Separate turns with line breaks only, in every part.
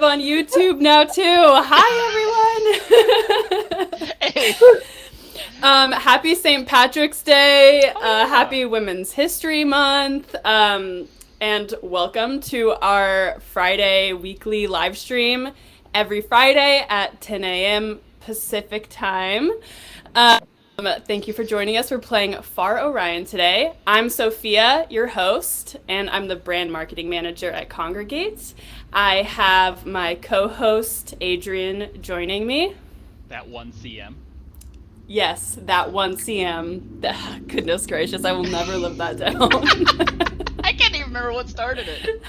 live on YouTube now too. Hi everyone.
Hey.
Happy St. Patrick's Day.
Oh, yeah.
Happy Women's History Month. And welcome to our Friday weekly live stream every Friday at 10 a.m. Pacific time. Thank you for joining us. We're playing Far Orion today. I'm Sophia, your host, and I'm the brand marketing manager at Kongregate. I have my co-host, Adrian, joining me.
That 1 cm.
Yes, that 1 cm. Goodness gracious, I will never live that down.
I can't even remember what started it.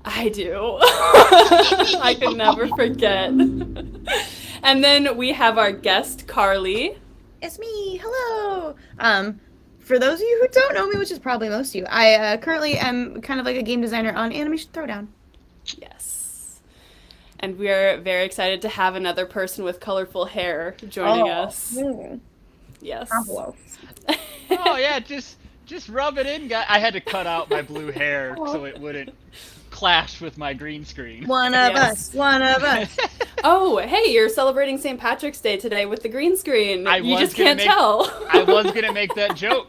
I do. I can never forget. And then we have our guest, Carly.
It's me. Hello. For those of you who don't know me, which is probably most of you, I currently am kind of like a game designer on Animation Throwdown.
Yes. And we're very excited to have another person with colorful hair joining us. Yes.
Oh,
yeah, just rub it in, guys. I had to cut out my blue hair so it wouldn't clash with my green screen.
One of us.
Oh, hey, you're celebrating St. Patrick's Day today with the green screen. You just can't tell.
I was gonna make that joke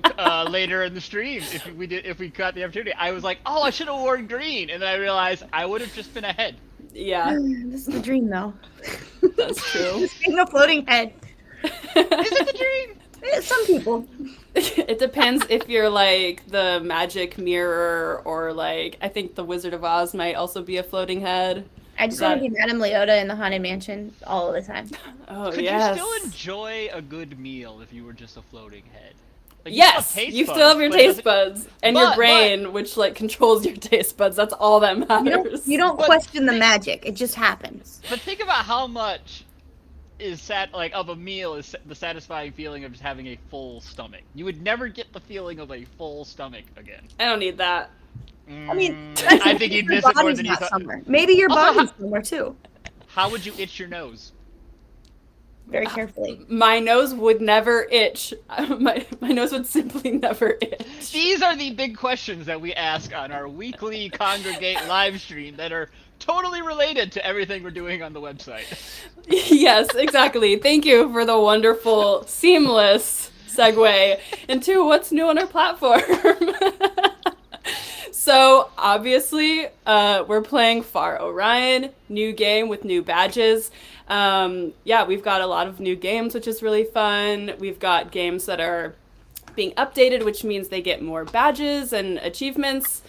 later in the stream if we got the opportunity. I was like, oh, I should have worn green, and then I realized I would have just been ahead.
Yeah.
This is the dream, though.
That's true.
Just being a floating head.
Is it the dream?
Some people.
It depends if you're like the magic mirror or like I think the Wizard of Oz might also be a floating head.
I just want to be Madame Leota in the Haunted Mansion all the time.
Oh,
Could
yes.
you still enjoy a good meal if you were just a floating head? Like,
yes, you still have your taste buds and your brain, which like controls your taste buds. That's all that matters.
You don't question the magic; it just happens.
But think about how much of a meal is the satisfying feeling of just having a full stomach. You would never get the feeling of a full stomach again.
I don't need that.
I mean,
I think you'd miss it more than you thought.
Somewhere. Maybe your body's somewhere too.
How would you itch your nose?
Very carefully.
My nose would never itch. My nose would simply never itch.
These are the big questions that we ask on our weekly Kongregate Livestream that are totally related to everything we're doing on the website.
Yes, exactly. Thank you for the wonderful, seamless segue into what's new on our platform. So, obviously, we're playing Far Orion, new game with new badges. We've got a lot of new games, which is really fun. We've got games that are being updated, which means they get more badges and achievements.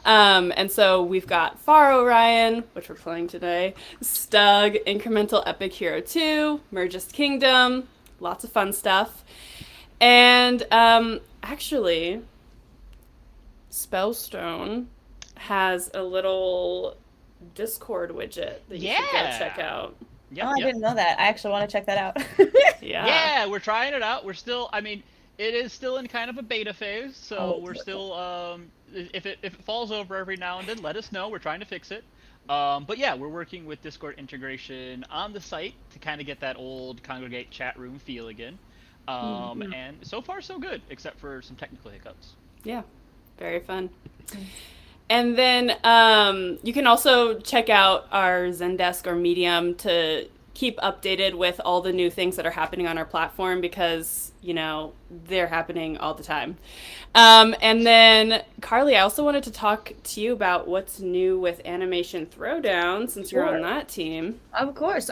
And so we've got Far Orion, which we're playing today, Stug, Incremental Epic Hero 2, Mergist Kingdom, lots of fun stuff. And actually, Spellstone has a little Discord widget that you should go check out.
Yep, I didn't know that. I actually want to check that out.
Yeah, we're trying it out. We're still, it is still in kind of a beta phase, so we're still, if it falls over every now and then, let us know. We're trying to fix it. But yeah, we're working with Discord integration on the site to kind of get that old Congregate chat room feel again. And so far so good, except for some technical hiccups.
Yeah, very fun. And then you can also check out our Zendesk or Medium to keep updated with all the new things that are happening on our platform because, they're happening all the time. And then, Carly, I also wanted to talk to you about what's new with Animation Throwdown since you're on that team.
Of course.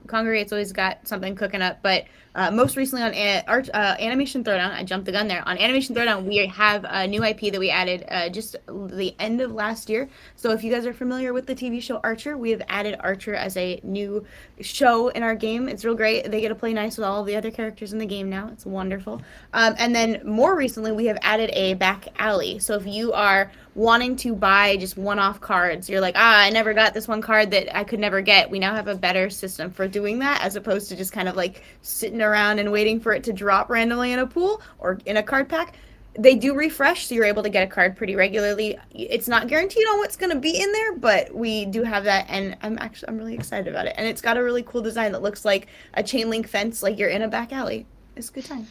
Congregate's always got something cooking up, but most recently on Animation Throwdown, I jumped the gun there. On Animation Throwdown, we have a new IP that we added just the end of last year. So if you guys are familiar with the TV show Archer, we have added Archer as a new show in our game. It's real great. They get to play nice with all of the other characters in the game now. It's wonderful. And then more recently, we have added a back alley. So if you are wanting to buy just one-off cards, you're like, I never got this one card that I could never get. We now have a better system for doing that as opposed to just kind of like sitting around and waiting for it to drop randomly in a pool or in a card pack. They do refresh, so you're able to get a card pretty regularly. It's not guaranteed on what's going to be in there, but we do have that, and I'm really excited about it. And it's got a really cool design that looks like a chain link fence, like you're in a back alley. It's a good time.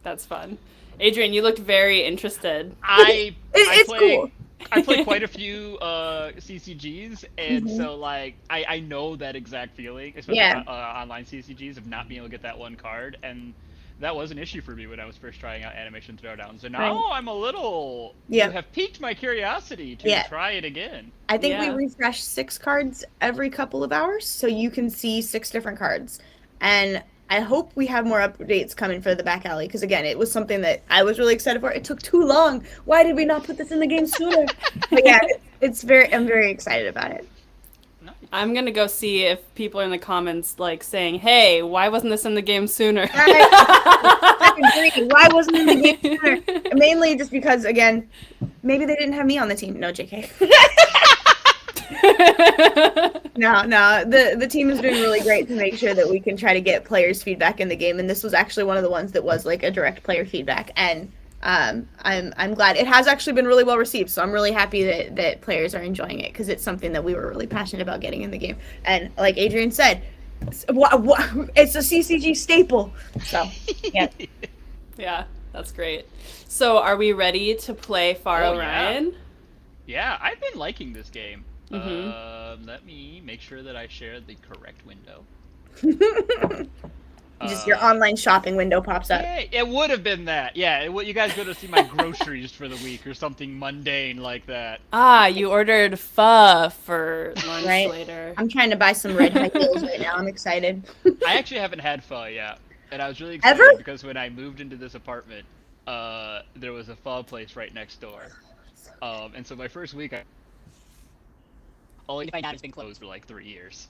That's fun. Adrian, you looked very interested.
It's cool.
I play quite a few CCGs, and so like I know that exact feeling, especially
Yeah.
online CCGs, of not being able to get that one card, and that was an issue for me when I was first trying out Animation Throwdown. So now
Right.
I'm a little. You
Yeah.
have piqued my curiosity to
Yeah.
try it again.
I think we
Yeah.
refresh 6 cards every couple of hours, so you can see 6 different cards. And I hope we have more updates coming for the back alley, because again, it was something that I was really excited for. It took too long. Why did we not put this in the game sooner? But yeah, I'm very excited about it.
Nice.
I'm gonna go see if people are in the comments like saying, "Hey, why wasn't this in the game sooner?"
I agree. Why wasn't it in the game sooner? Mainly just because, again, maybe they didn't have me on the team. No, JK. No. The team has been really great to make sure that we can try to get players' feedback in the game, and this was actually one of the ones that was like a direct player feedback, and I'm glad it has actually been really well received. So I'm really happy that players are enjoying it, because it's something that we were really passionate about getting in the game, and like Adrian said, it's a CCG staple. So yeah.
Yeah, that's great. So, are we ready to play Far
Oh,
Orion?
Yeah, I've been liking this game.
Mhm.
Let me make sure that I share the correct window.
Just your online shopping window pops up.
Yeah, it would have been that. Yeah, you guys go to see my groceries for the week or something mundane like that.
Ah, you ordered pho for lunch
Right.
later.
I'm trying to buy some red high heels right now. I'm excited.
I actually haven't had pho yet, and I was really excited
Ever?
because when I moved into this apartment, there was a pho place right next door. And so my first week, only to find out it's been closed for like 3 years.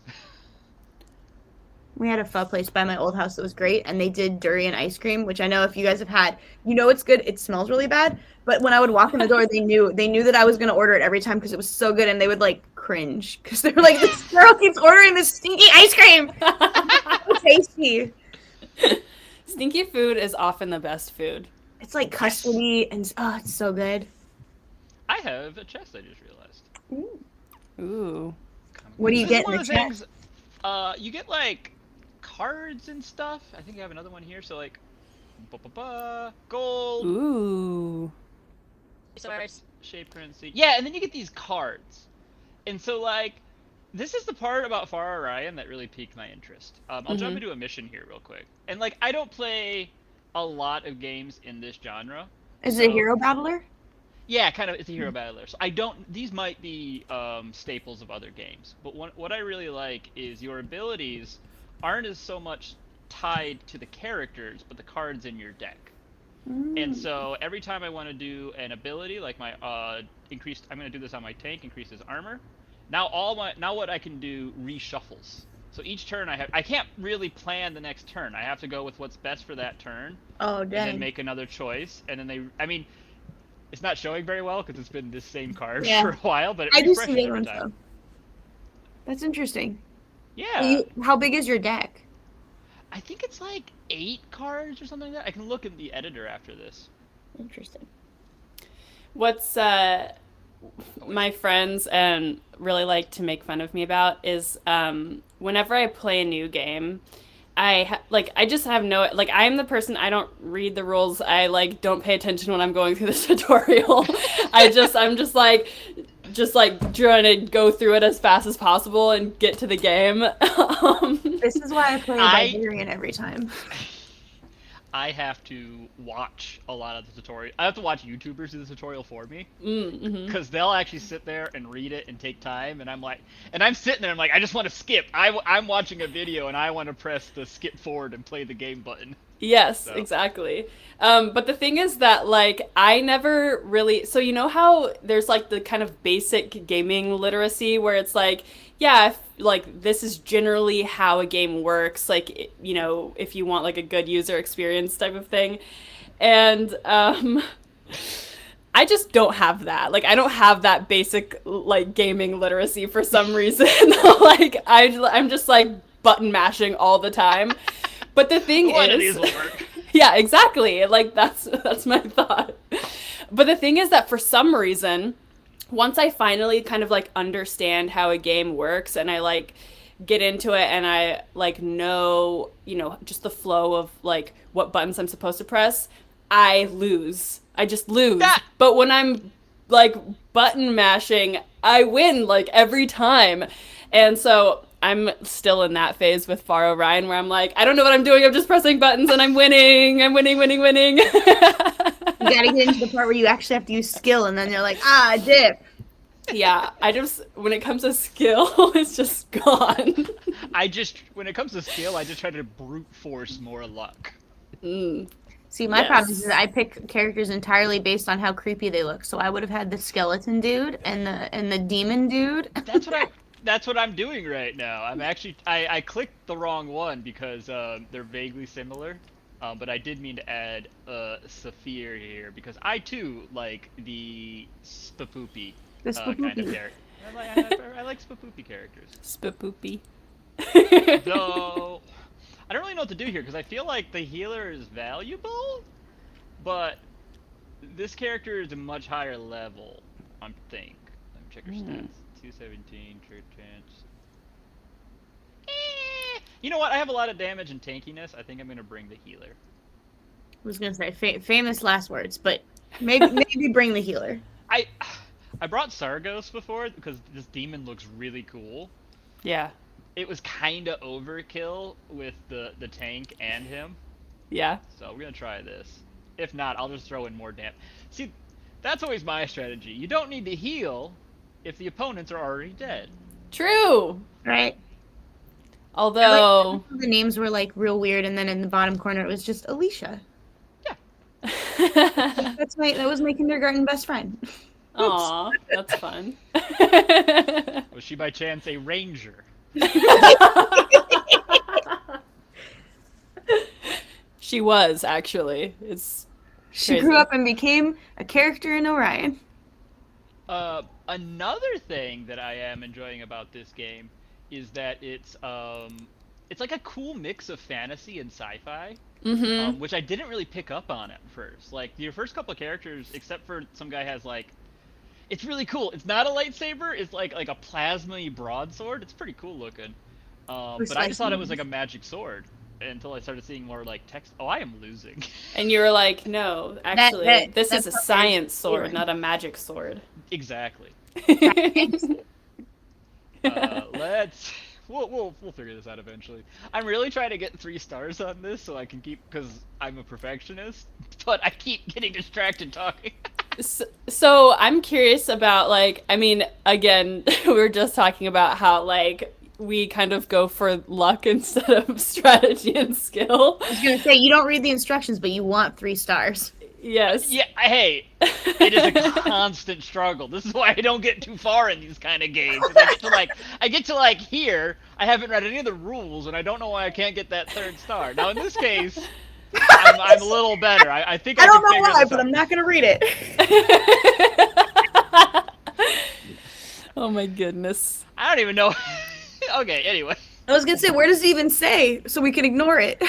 We had a pho place by my old house that was great, and they did durian ice cream, which I know if you guys have had, you know it's good. It smells really bad, but when I would walk in the door, they knew that I was gonna order it every time because it was so good, and they would like cringe because they were like, "This girl keeps ordering this stinky ice cream." So tasty.
Stinky food is often the best food.
It's like custardy, and oh, it's so good.
I have a chest. I just realized.
Ooh.
What do you
This
get
is one
in
of
the
the
chest?
things. You get like cards and stuff. I think I have another one here. So like, gold,
Ooh.
shape currency. Yeah, and then you get these cards. And so like, this is the part about Far Orion that really piqued my interest. I'll jump into a mission here real quick. And like, I don't play a lot of games in this genre.
Is it a hero battler?
Yeah, kind of. It's a hero battler. So I don't. These might be staples of other games, but what I really like is your abilities aren't as so much tied to the characters, but the cards in your deck. And so every time I want to do an ability, like my increased, I'm going to do this on my tank, increases armor. Now what I can do reshuffles. So each turn I can't really plan the next turn. I have to go with what's best for that turn.
Oh,
And
dang.
then make another choice, and then I mean, it's not showing very well because it's been this same card
Yeah.
for a while, but it
I do
refreshes
see
every
ones
time.
though. That's interesting.
Yeah,
How big is your deck?
I think it's like 8 cards or something like that. I can look in the editor after this.
Interesting.
What's my friends and really like to make fun of me about is whenever I play a new game, I just have no, like, I'm the person, I don't read the rules. I like don't pay attention when I'm going through the tutorial. I'm just like trying to go through it as fast as possible and get to the game.
This is why I play Barbarian every time.
I have to watch a lot of the tutorial. I have to watch YouTubers do the tutorial for me because they'll actually sit there and read it and take time, and I'm sitting there. I'm like, I just want to skip. I'm watching a video and I want to press the skip forward and play the game button.
Yes, exactly. But the thing is that, like, I never really... So you know how there's, like, the kind of basic gaming literacy where it's like, yeah, like, this is generally how a game works, like, you know, if you want, like, a good user experience type of thing. And I just don't have that. Like, I don't have that basic, like, gaming literacy for some reason. Like, I'm just, like, button mashing all the time. But the thing
One
is,
of these will work.
Yeah, exactly. Like that's my thought. But the thing is that for some reason, once I finally kind of like understand how a game works and I like get into it and I like know, you know, just the flow of like what buttons I'm supposed to press, I lose. I just lose. But when I'm like button mashing, I win like every time. And so I'm still in that phase with Far Orion where I'm like, I don't know what I'm doing. I'm just pressing buttons and I'm winning. I'm winning, winning, winning.
You gotta get into the part where you actually have to use skill, and then you're like, dip.
Yeah, when it comes to skill, it's just gone.
When it comes to skill, I just try to brute force more luck.
See, my problem is that I pick characters entirely based on how creepy they look. So I would have had the skeleton dude and the demon dude.
That's what I'm doing right now. I clicked the wrong one because they're vaguely similar. But I did mean to add Saphir here because I too like the Spapoopy kind of character. I like Spapoopy characters.
Spapoopy.
Though I don't really know what to do here because I feel like the healer is valuable, but this character is a much higher level. I think. Let me check her stats. 217 crit chance. You know what? I have a lot of damage and tankiness. I think I'm gonna bring the healer.
I was gonna say famous last words, but maybe bring the healer.
I brought Sargos before because this demon looks really cool.
Yeah.
It was kind of overkill with the tank and him.
Yeah.
So we're gonna try this. If not, I'll just throw in more damage. See, that's always my strategy. You don't need to heal if the opponents are already dead.
True.
Right.
Although
the names were like real weird, and then in the bottom corner it was just Alicia.
Yeah.
That was my kindergarten best friend.
Aw, that's fun.
Was she by chance a ranger?
She was actually.
She grew up and became a character in Orion.
Another thing that I am enjoying about this game is that it's like a cool mix of fantasy and sci-fi, which I didn't really pick up on at first. Like your first couple of characters, except for some guy has like, it's really cool. It's not a lightsaber. It's like a plasma-y broadsword. It's pretty cool looking. But I just thought it was like a magic sword until I started seeing more like text. Oh, I am losing.
And you were like, no, actually, this is a science sword, not a magic sword.
Exactly. We'll figure this out eventually. I'm really trying to get 3 stars on this so I can keep, because I'm a perfectionist, but I keep getting distracted talking.
So I'm curious about, like, I mean, again, we were just talking about how, like, we kind of go for luck instead of strategy and skill.
I was going to say, you don't read the instructions, but you want 3 stars.
Yes.
Yeah, hey, it is a constant struggle. This is why I don't get too far in these kind of games. I get to here, I haven't read any of the rules, and I don't know why I can't get that 3rd star. Now, in this case, I'm a little better. I think I
don't
can
know
figure
why,
this
but
out.
I'm not going to read it.
Oh my goodness.
I don't even know. Okay, anyway.
I was going to say, where does it even say so we can ignore it?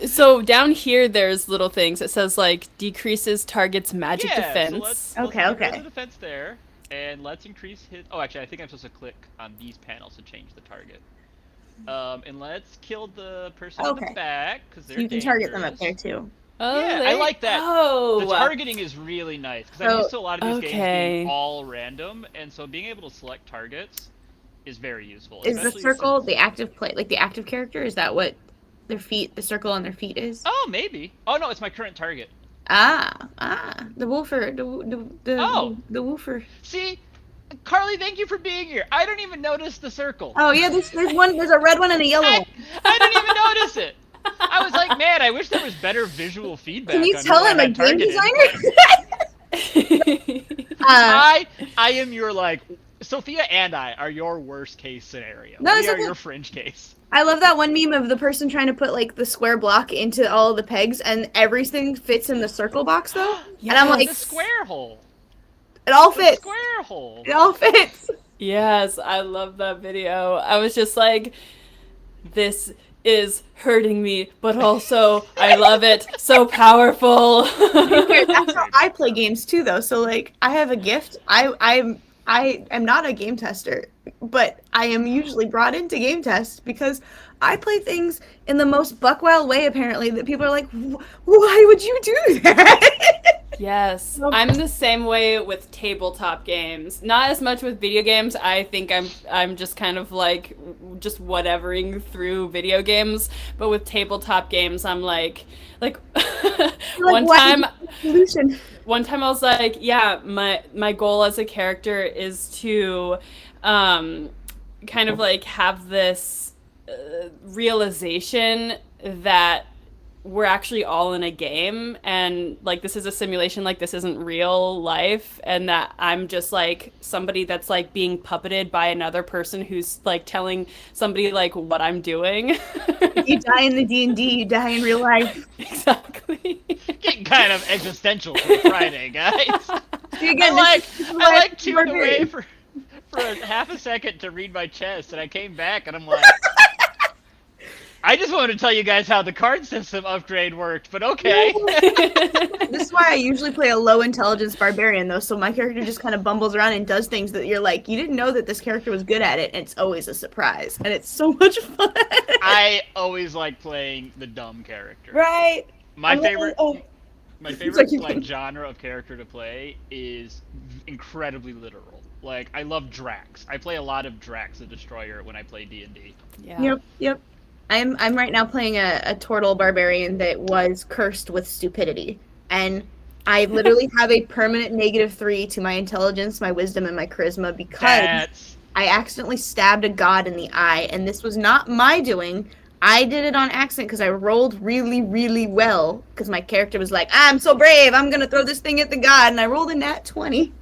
So down here, there's little things. It says, like, decreases target's magic defense.
So let's
okay.
the defense there, and let's increase his... Oh, actually, I think I'm supposed to click on these panels to change the target. And let's kill the person in the back, because they're
You can target them up there, too.
Oh,
yeah, I like that.
Oh.
The targeting is really nice, because I'm used to a lot of these games being all random, and so being able to select targets is very useful.
Is the circle the active the active character? Is that what the circle on their feet is?
Oh, maybe. Oh, no, it's my current target.
The woofer, the woofer.
See, Carly, thank you for being here. I don't even notice the circle.
Oh yeah, there's a red one and a yellow one.
I didn't even notice it. I was like, man, I wish there was better visual feedback.
Can you tell I'm a game designer?
I am your Sophia and I are your worst case scenario.
No,
we are your fringe case.
I love that one meme of the person trying to put the square block into all of the pegs, and everything fits in the circle box though.
Yes.
And I'm like,
the square hole.
It all fits.
The square hole.
It all fits.
Yes, I love that video. I was just like, this is hurting me, but also I love it. So powerful.
That's how I play games too, though. So I have a gift. I am not a game tester, but I am usually brought into game tests because I play things in the most buck wild way, apparently, that people are like, why would you do that?
Yes, I'm the same way with tabletop games. Not as much with video games. I think I'm just kind of like just whatevering through video games, but with tabletop games, I'm like
You're
one
like,
time
solution.
one time I was like, yeah, my goal as a character is to kind of like have this realization that we're actually all in a game and like this is a simulation, like this isn't real life, and that I'm just like somebody that's like being puppeted by another person who's like telling somebody like what I'm doing.
If you die in the D&D, you die in real life.
Exactly.
Getting kind of existential for Friday, guys.
See, again,
I
why
like tuned away
barbarian.
for a half a second to read my chest, and I came back and I'm like, I just wanted to tell you guys how the card system upgrade worked, but okay.
This is why I usually play a low intelligence barbarian, though, so my character just kind of bumbles around and does things that you're like, you didn't know that this character was good at it, and it's always a surprise, and it's so much fun.
I always like playing the dumb character.
Right.
My favorite
Sorry.
like genre of character to play is incredibly literal. Like I love Drax. I play a lot of Drax the Destroyer when I play D&D.
Yeah.
Yep. I'm right now playing a turtle barbarian that was cursed with stupidity, and I literally have a permanent -3 to my intelligence, my wisdom, and my charisma because I accidentally stabbed a god in the eye, and this was not my doing. I did it on accident because I rolled really, really well because my character was like, I'm so brave, I'm gonna throw this thing at the god, and I rolled a nat 20.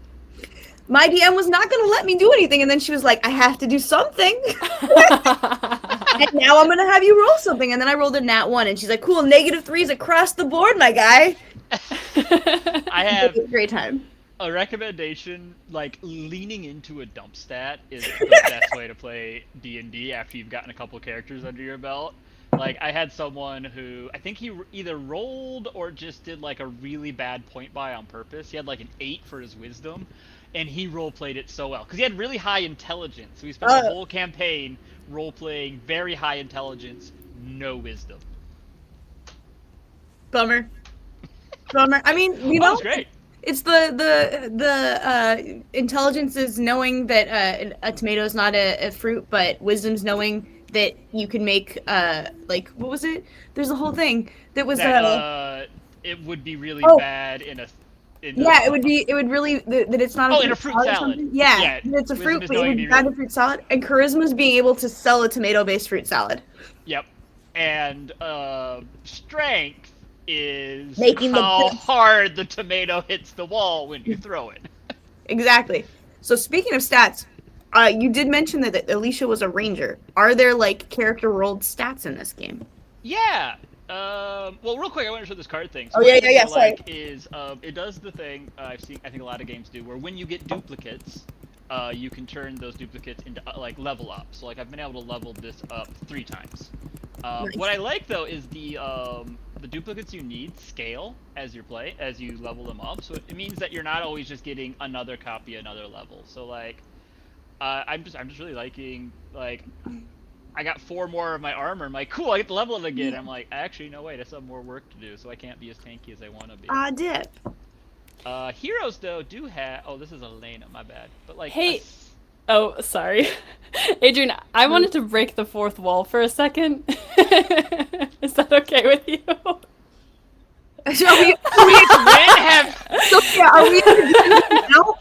My DM was not gonna let me do anything, and then she was like, I have to do something. And now I'm gonna have you roll something, and then I rolled a nat 1, and she's like, "Cool, -3s across the board, my guy."
I have
a great time.
a recommendation, like leaning into a dump stat is the best way to play D&D after you've gotten a couple characters under your belt. Like I had someone who I think he either rolled or just did like a really bad point buy on purpose. He had like an 8 for his wisdom, and he role played it so well because he had really high intelligence. So he spent the whole campaign role playing very high intelligence, no wisdom.
Bummer. I mean, you know,
That's great.
it's the intelligence is knowing that a tomato is not a fruit, but wisdom's knowing that you can make like what was it? There's a whole thing that was
it would be really bad in a.
It would really that it's not
in a fruit salad.
Yeah, it's a fruit, but it would be bad in a fruit salad. And charisma's being able to sell a tomato-based fruit salad.
Yep, and strength is
Making
how hard the tomato hits the wall when you throw it.
Exactly. So speaking of stats, you did mention that Alicia was a ranger. Are there like character rolled stats in this game?
Yeah. Well, real quick, I want to show this card thing. So
yeah. Sorry.
Like is it does the thing I think a lot of games do, where when you get duplicates, you can turn those duplicates into like level up. So like I've been able to level this up 3 times.
Nice.
What I like though is the duplicates you need scale as you level them up. So it means that you're not always just getting another copy, another level. So like, I'm just really liking like. I got 4 more of my armor. I'm like, cool, I get to level it again. I'm like, actually, no, wait, I still have more work to do, so I can't be as tanky as I want to be.
Dip.
Heroes, though, do have... Oh, this is Elena, my bad. But, like...
Hey! Oh, sorry. Adrian, I wanted to break the 4th wall for a second. Is that okay with you?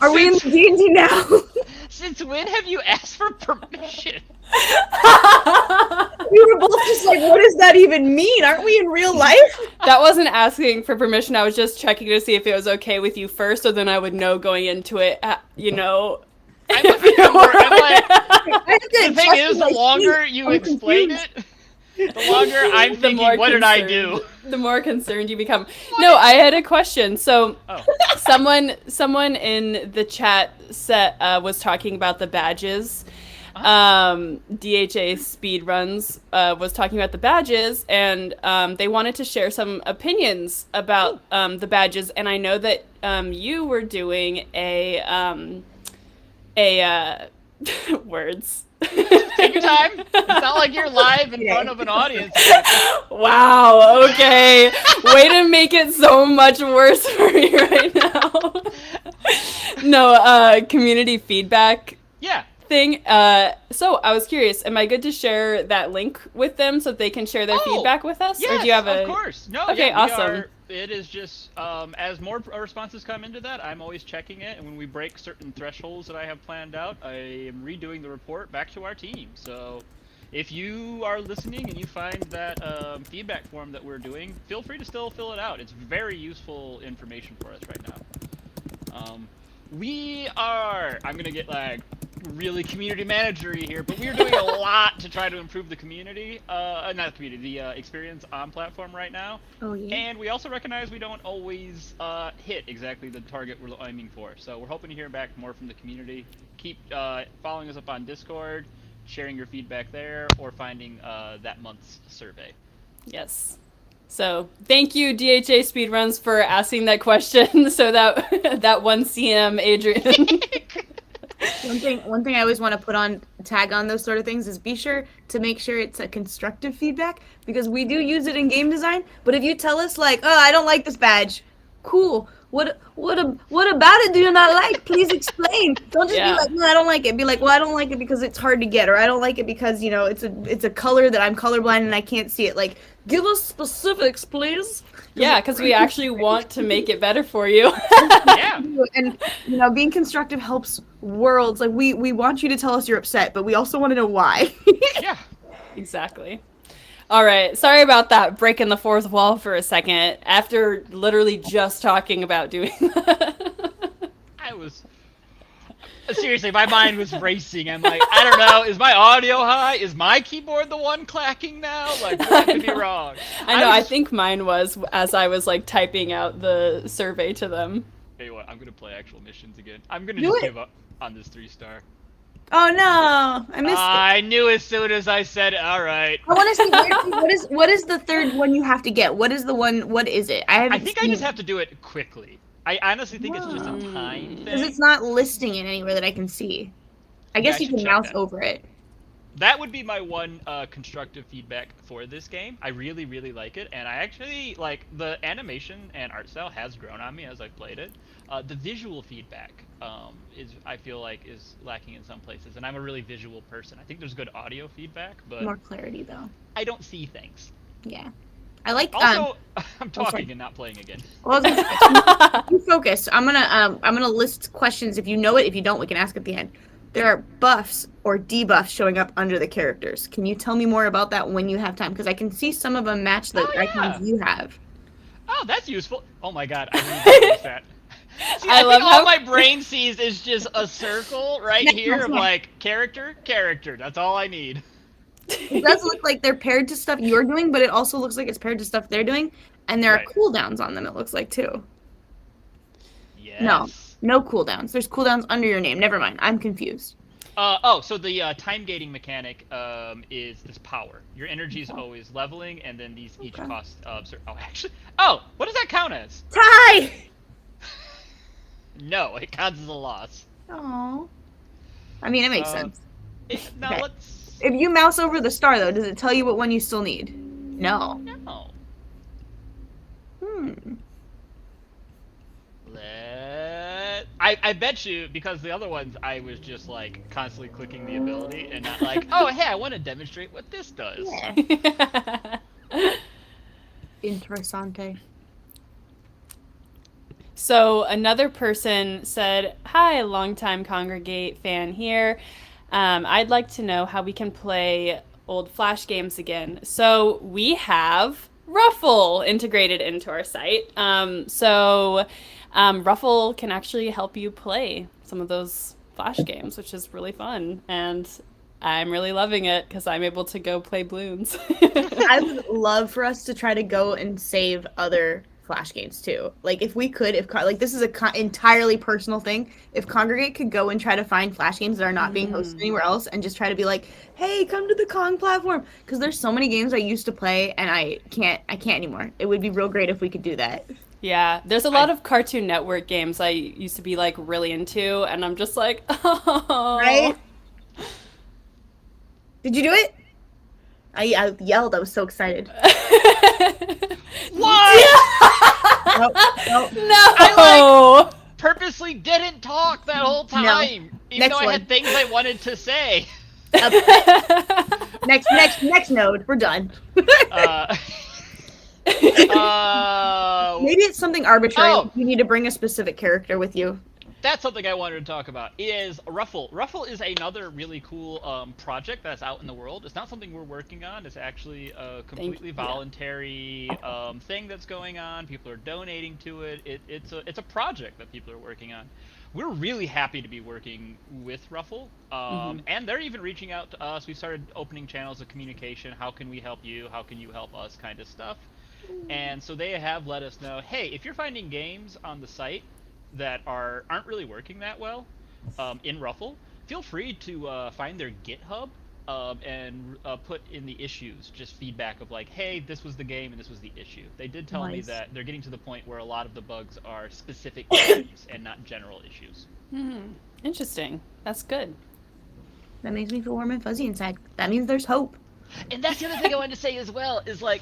Are we in the D&D now?
Since when have you asked for permission?
We were both just like, what does that even mean? Aren't we in real life?
That wasn't asking for permission. I was just checking to see if it was okay with you first, so then I would know going into it, you know.
I'm like, the thing is, the longer you explain it, the longer I'm thinking, what did I do?
The more concerned you become. No, I had a question. So, someone in the chat set was talking about the badges. DHA Speedruns was talking about the badges, and they wanted to share some opinions about the badges. And I know that you were doing a words.
Take your time. It's not like you're live in front of an audience.
Wow, okay. Way to make it so much worse for me right now. No, community feedback
Yeah.
thing. So I was curious, am I good to share that link with them so that they can share their feedback with us?
Yes,
or do you have
of course. No,
Okay,
yeah,
awesome.
It is just, as more responses come into that, I'm always checking it, and when we break certain thresholds that I have planned out, I am redoing the report back to our team. So if you are listening and you find that feedback form that we're doing, feel free to still fill it out. It's very useful information for us right now. I'm gonna get like really community managery here, but we're doing a lot to try to improve the community, not the community, the experience on platform right now.
Oh, yeah.
And we also recognize we don't always hit exactly the target we're aiming for. So we're hoping to hear back more from the community. Keep following us up on Discord, sharing your feedback there, or finding that month's survey.
Yes. So thank you, DHA Speedruns, for asking that question so that one CM, Adrian.
One thing I always want to put on tag on those sort of things is be sure to make sure it's a constructive feedback, because we do use it in game design. But if you tell us like, oh, I don't like this badge, cool. What about it do you not like? Please explain. Don't just be like, no, I don't like it. Be like, well, I don't like it because it's hard to get, or I don't like it because, you know, it's a color that I'm colorblind and I can't see it. Like, give us specifics, please.
Yeah, because we actually want to make it better for you.
Yeah.
And, you know, being constructive helps worlds. Like, we want you to tell us you're upset, but we also want to know why.
Yeah.
Exactly. All right. Sorry about that, breaking the fourth wall for a second after literally just talking about doing that.
I was... Seriously, my mind was racing. I'm like, I don't know, is my audio high? Is my keyboard the one clacking now? Like, what could be wrong?
I know, I think mine was as I was like typing out the survey to them.
Tell you what, I'm gonna play actual missions again. I'm gonna just give up on this 3-star.
Oh no, I missed it.
I knew as soon as I said, all right.
I want to see what is the third one you have to get? What is the one? What is it?
I think I just have to do it quickly. I honestly think it's just a time thing.
Because it's not listing it anywhere that I can see. I guess you can mouse over it.
That would be my one constructive feedback for this game. I really, really like it, and I actually like the animation and art style has grown on me as I've played it. The visual feedback I feel like is lacking in some places, and I'm a really visual person. I think there's good audio feedback, but
More clarity though.
I don't see things.
Yeah, I like.
Also, I'm talking and not playing again.
Well, you focus. I'm gonna list questions. If you know it, if you don't, we can ask at the end. There are buffs or debuffs showing up under the characters. Can you tell me more about that when you have time? Because I can see some of them match the icons you have.
Oh, that's useful. Oh my god, I really noticed that. See, I love think all my brain sees is just a circle right here of like character. That's all I need.
It does look like they're paired to stuff you're doing, but it also looks like it's paired to stuff they're doing, and there are cooldowns on them. It looks like too.
Yes.
No cooldowns. There's cooldowns under your name. Never mind. I'm confused.
So the time gating mechanic is this power. Your energy is always leveling, and then these each cost. What does that count as?
Tie.
No, it counts as a loss.
Oh. I mean, it makes sense.
Let's.
If you mouse over the star, though, does it tell you what one you still need? No.
No. I bet you, because the other ones I was just like constantly clicking the ability and not like, oh hey, I want to demonstrate what this does.
Yeah. Interessante.
So another person said, "Hi, longtime Kongregate fan here. I'd like to know how we can play old Flash games again." So we have Ruffle integrated into our site. Ruffle can actually help you play some of those Flash games, which is really fun. And I'm really loving it because I'm able to go play balloons.
I would love for us to try to go and save other Flash games too. Like if we could, this is a entirely personal thing. If Kongregate could go and try to find Flash games that are not being hosted anywhere else, and just try to be like, hey, come to the Kong platform, because there's so many games I used to play and I can't anymore. It would be real great if we could do that.
Yeah, there's a lot of Cartoon Network games I used to be like really into, and I'm just like, oh.
Right? Did you do it? I yelled. I was so excited.
What?
Nope, nope.
No.
Purposely didn't talk that whole time, even
Next
though I
one.
had things I wanted to say.
Next node. We're done. Maybe it's something arbitrary.
Oh.
You need to bring a specific character with you.
That's something I wanted to talk about, is Ruffle. Ruffle is another really cool project that's out in the world. It's not something we're working on. It's actually a completely voluntary thing that's going on. People are donating to it. It's a project that people are working on. We're really happy to be working with Ruffle, and they're even reaching out to us. We started opening channels of communication. How can we help you? How can you help us? Kind of stuff. And so they have let us know, hey, if you're finding games on the site that aren't really working that well in Ruffle, feel free to find their GitHub and put in the issues just feedback of like, hey, this was the game and this was the issue. They did tell me that they're getting to the point where a lot of the bugs are specific games and not general issues.
Interesting. That's good.
That makes me feel warm and fuzzy inside. That means there's hope.
And that's the other thing I wanted to say as well, is like,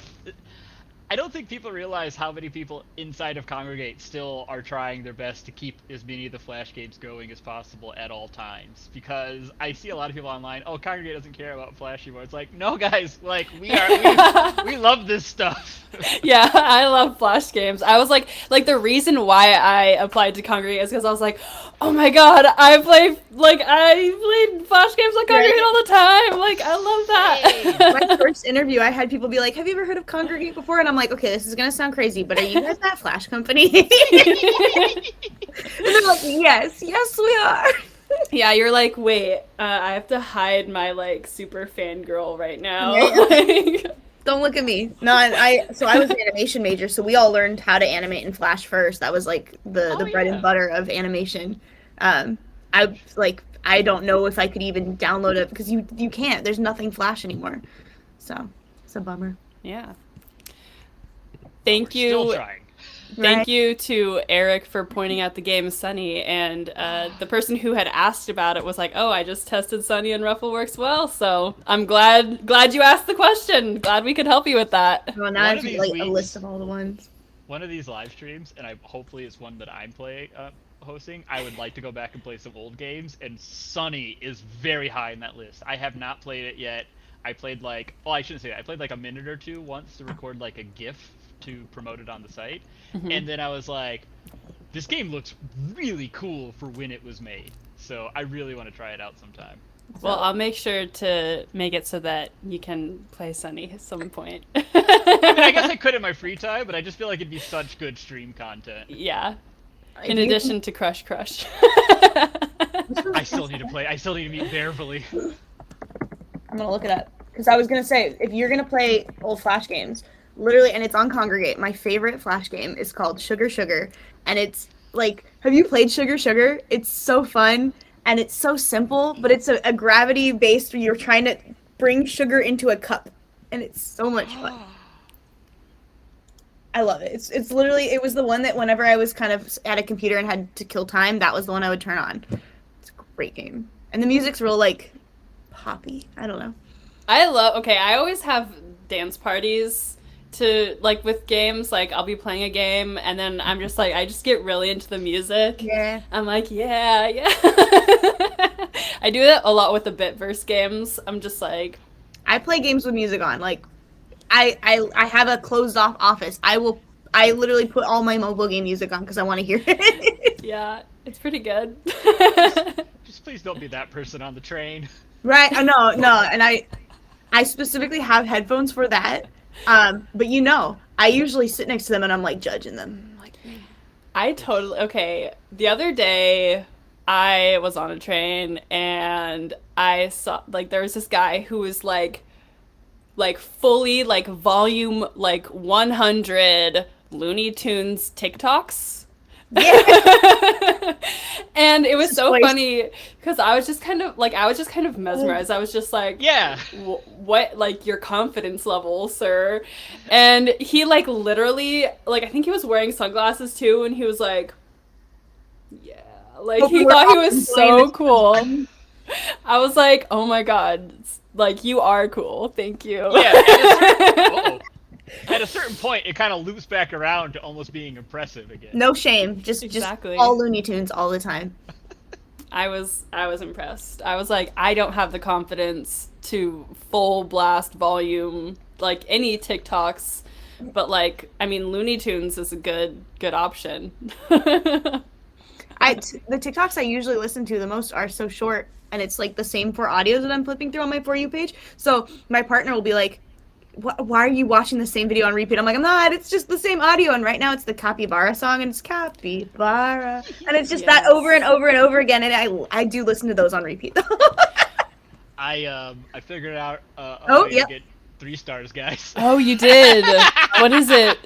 I don't think people realize how many people inside of Kongregate still are trying their best to keep as many of the Flash games going as possible at all times. Because I see a lot of people online, oh, Kongregate doesn't care about Flash anymore. It's like, no, guys, like, we love this stuff.
Yeah, I love Flash games. I was like the reason why I applied to Kongregate is because I was like, oh my god, I play Flash games on Kongregate all the time. Like, I love that.
My first interview, I had people be like, have you ever heard of Kongregate before? And I'm like, okay, this is gonna sound crazy, but are you guys that Flash company? And they're like, yes, we are.
Yeah, you're like, wait, I have to hide my like super fangirl right now.
Yeah. Don't look at me. No, I was an animation major, so we all learned how to animate in Flash first. That was like the bread and butter of animation. I don't know if I could even download it because you can't. There's nothing Flash anymore. So it's a bummer.
Yeah. Thank you.
Still trying.
Thank you to Eric for pointing out the game Sunny, and the person who had asked about it was like, oh, I just tested Sunny and Ruffle works well, so I'm glad you asked the question. Glad we could help you with that.
Well, now I have like a list of all the ones.
One of these live streams, and hopefully it's one that I'm hosting, I would like to go back and play some old games, and Sunny is very high in that list. I have not played it yet. I played I shouldn't say that. I played like a minute or two once to record like a GIF to promote it on the site. And then I was like, this game looks really cool for when it was made. So I really want to try it out sometime.
Well, I'll make sure to make it so that you can play Sunny at some point.
I mean, I guess I could in my free time, but I just feel like it'd be such good stream content.
Yeah. In addition to Crush.
I still need to meet Beverly.
I'm gonna look it up. Because I was gonna say, if you're gonna play old Flash games, literally, and it's on Kongregate, my favorite Flash game is called Sugar, and it's like, have you played Sugar? It's so fun, and it's so simple, but it's a gravity-based, where you're trying to bring sugar into a cup, and it's so much fun. I love it. It's literally, it was the one that whenever I was kind of at a computer and had to kill time, that was the one I would turn on. It's a great game. And the music's real, like, poppy. I don't know.
I always have dance parties to, like, with games. Like, I'll be playing a game, and then I'm just like, I just get really into the music.
Yeah.
I'm like, yeah. I do that a lot with the Bitverse games. I'm just like...
I play games with music on. Like, I have a closed off office. I literally put all my mobile game music on because I want to hear it.
Yeah, it's pretty good.
Just please don't be that person on the train.
Right? No, and I specifically have headphones for that. But I usually sit next to them and I'm like judging them. Like,
the other day I was on a train and I saw, like, there was this guy who was like fully like volume like 100 Looney Tunes TikToks.
Yeah.
And it was so funny because I was just kind of mesmerized. I was just like,
yeah,
what, like, your confidence level, sir? And he like literally, like, I think he was wearing sunglasses too, and he was like, yeah, like he thought he was so cool. I was like, oh my god, Like, you are cool. Thank you.
Yeah. At a certain point, it kind of loops back around to almost being impressive again.
No shame.
Exactly.
Just all Looney Tunes all the time.
I was impressed. I was like, I don't have the confidence to full blast volume like any TikToks, but like, I mean, Looney Tunes is a good option.
The TikToks I usually listen to the most are so short, and it's like the same for audios that I'm flipping through on my For You page. So my partner will be like, why are you watching the same video on repeat? I'm like, I'm not. It's just the same audio. And right now it's the Capybara song, and it's Capybara. And it's just that over and over and over again. And I do listen to those on repeat, though.
I figured out
yep.
to get 3 stars, guys.
Oh, you did. What is it?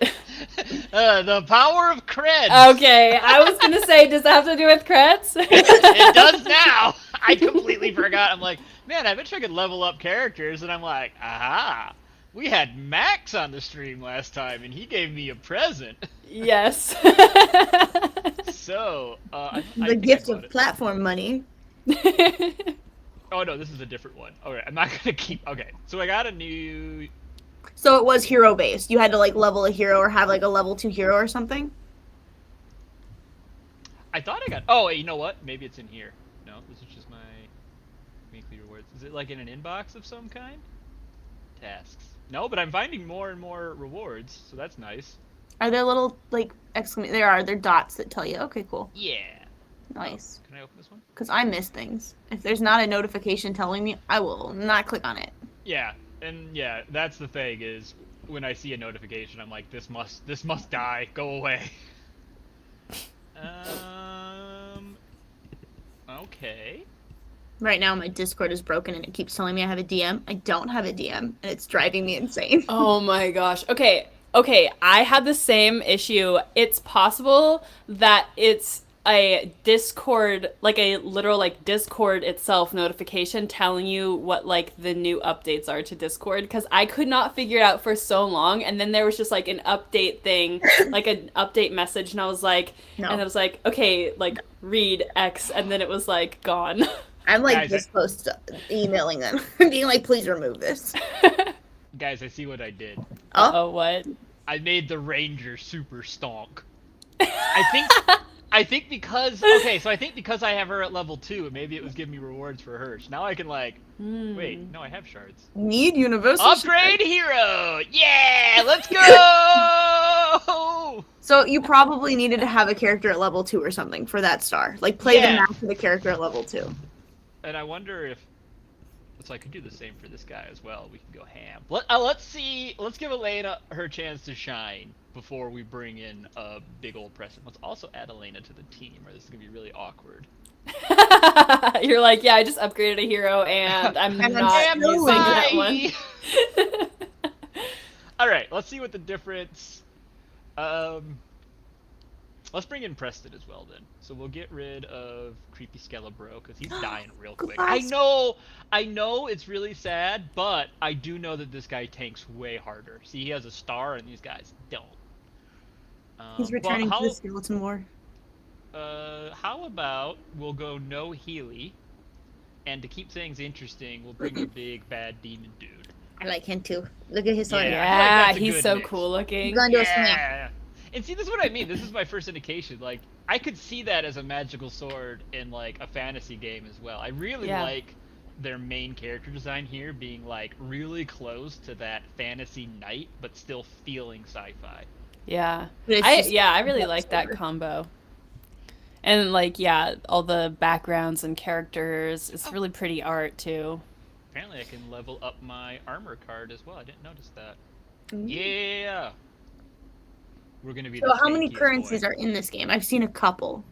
The power of creds.
Okay, I was gonna say, does that have to do with creds?
It does now. I completely forgot. I'm like, man, I bet you I could level up characters, and I'm like, aha. We had Max on the stream last time, and he gave me a present.
Yes.
So,
the gift of platform money.
Oh no, this is a different one. Alright, I'm not gonna keep. Okay, so I got a new.
So it was hero based. You had to like level a hero or have like a level 2 hero or something.
I thought I got. Oh, wait, you know what? Maybe it's in here. No, this is just my weekly rewards. Is it like in an inbox of some kind? Tasks. No, but I'm finding more and more rewards, so that's nice.
Are there little like they're dots that tell you? Okay, cool.
Yeah.
Nice.
Oh, can I open this one?
Because I miss things. If there's not a notification telling me, I will not click on it.
Yeah, and yeah, that's the thing is when I see a notification, I'm like, this must die. Go away. Okay.
Right now, my Discord is broken and it keeps telling me I have a DM. I don't have a DM, and it's driving me insane.
Oh my gosh. Okay, I had the same issue. It's possible that it's a Discord, like a literal like Discord itself notification telling you what like the new updates are to Discord, because I could not figure it out for so long, and then there was just like an update thing, like an update message, and I was like,
No.
and I was like, okay, like read X, and then it was like gone.
I'm like
Guys,
this close to emailing them, being like, please remove this.
Guys, I see what I did.
Oh, what?
I made the ranger super stonk. I think because I have her at level 2, and maybe it was giving me rewards for her. So now I can like wait, no, I have shards.
Need universal
Upgrade hero! Yeah, let's go!
So you probably needed to have a character at level 2 or something for that star. Like play the map for the character at level 2.
And I wonder if so I could do the same for this guy as well. We can go ham. Let's see. Let's give Elena her chance to shine before we bring in a big old present. Let's also add Elena to the team, or this is gonna be really awkward.
You're like, yeah, I just upgraded a hero, and I'm not using that one.
All right, let's see what the difference. Let's bring in Preston as well then. So we'll get rid of Creepy Skelebro because he's dying real quick. I know it's really sad, but I do know that this guy tanks way harder. See, he has a star, and these guys don't.
He's returning to the Skeleton War.
How about we'll go no Healy, and to keep things interesting, we'll bring a big bad demon dude.
I like him too. Look at his sword.
Yeah, he's so cool looking.
Yeah. And see, this is what I mean. This is my first indication. Like, I could see that as a magical sword in like a fantasy game as well. I really like their main character design here being like really close to that fantasy knight, but still feeling sci-fi.
Yeah, I really like that combo. And like, yeah, all the backgrounds and characters. It's really pretty art too.
Apparently, I can level up my armor card as well. I didn't notice that. Yeah. We're gonna be.
So how many currencies are in this game? I've seen a couple.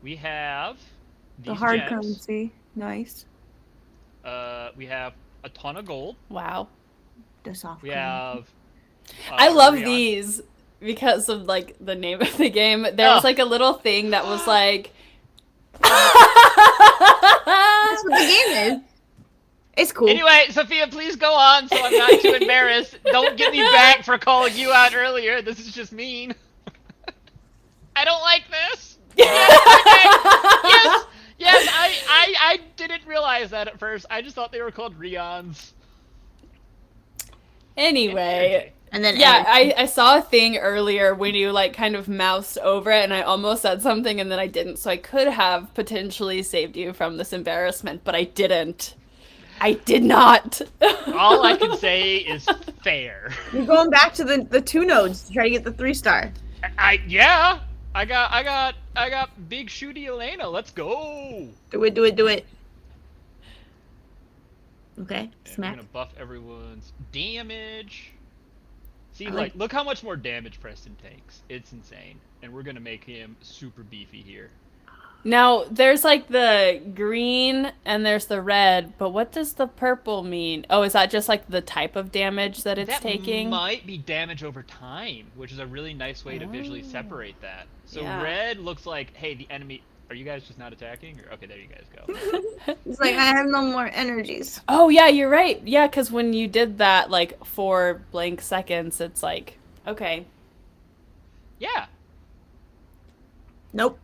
We have
the hard currency. Nice.
We have a ton of gold.
Wow.
The soft.
We have.
I love these because of like the name of the game. There was like a little thing that was like.
That's what the game is. It's cool.
Anyway, Sophia, please go on so I'm not too embarrassed. Don't get me back for calling you out earlier. This is just mean. I don't like this. Yes, I didn't realize that at first. I just thought they were called Rions.
Anyway.
And then
Yeah, I saw a thing earlier when you like kind of moused over it and I almost said something and then I didn't. So I could have potentially saved you from this embarrassment, but I didn't. I did not.
All I can say is fair.
You're going back to the 2 nodes to try to get the 3-star.
Yeah. I got big shooty Elena. Let's go.
Do it. Okay,
And
smack.
we're gonna buff everyone's damage. See,
I
like,
like-
look how much more damage Preston takes. It's insane. And we're gonna make him super beefy here.
Now, there's like the green and there's the red, but what does the purple mean? Oh, is that just like the type of damage that it's
That
taking?
might be damage over time, which is a really nice way to visually separate that. So
Yeah.
red looks like, hey, the enemy. Are you guys just not attacking? Or, okay, there you guys go.
It's like, I have no more energies.
Oh, yeah, you're right. Yeah, because when you did that like for blank seconds, it's like, okay.
Yeah,
Nope.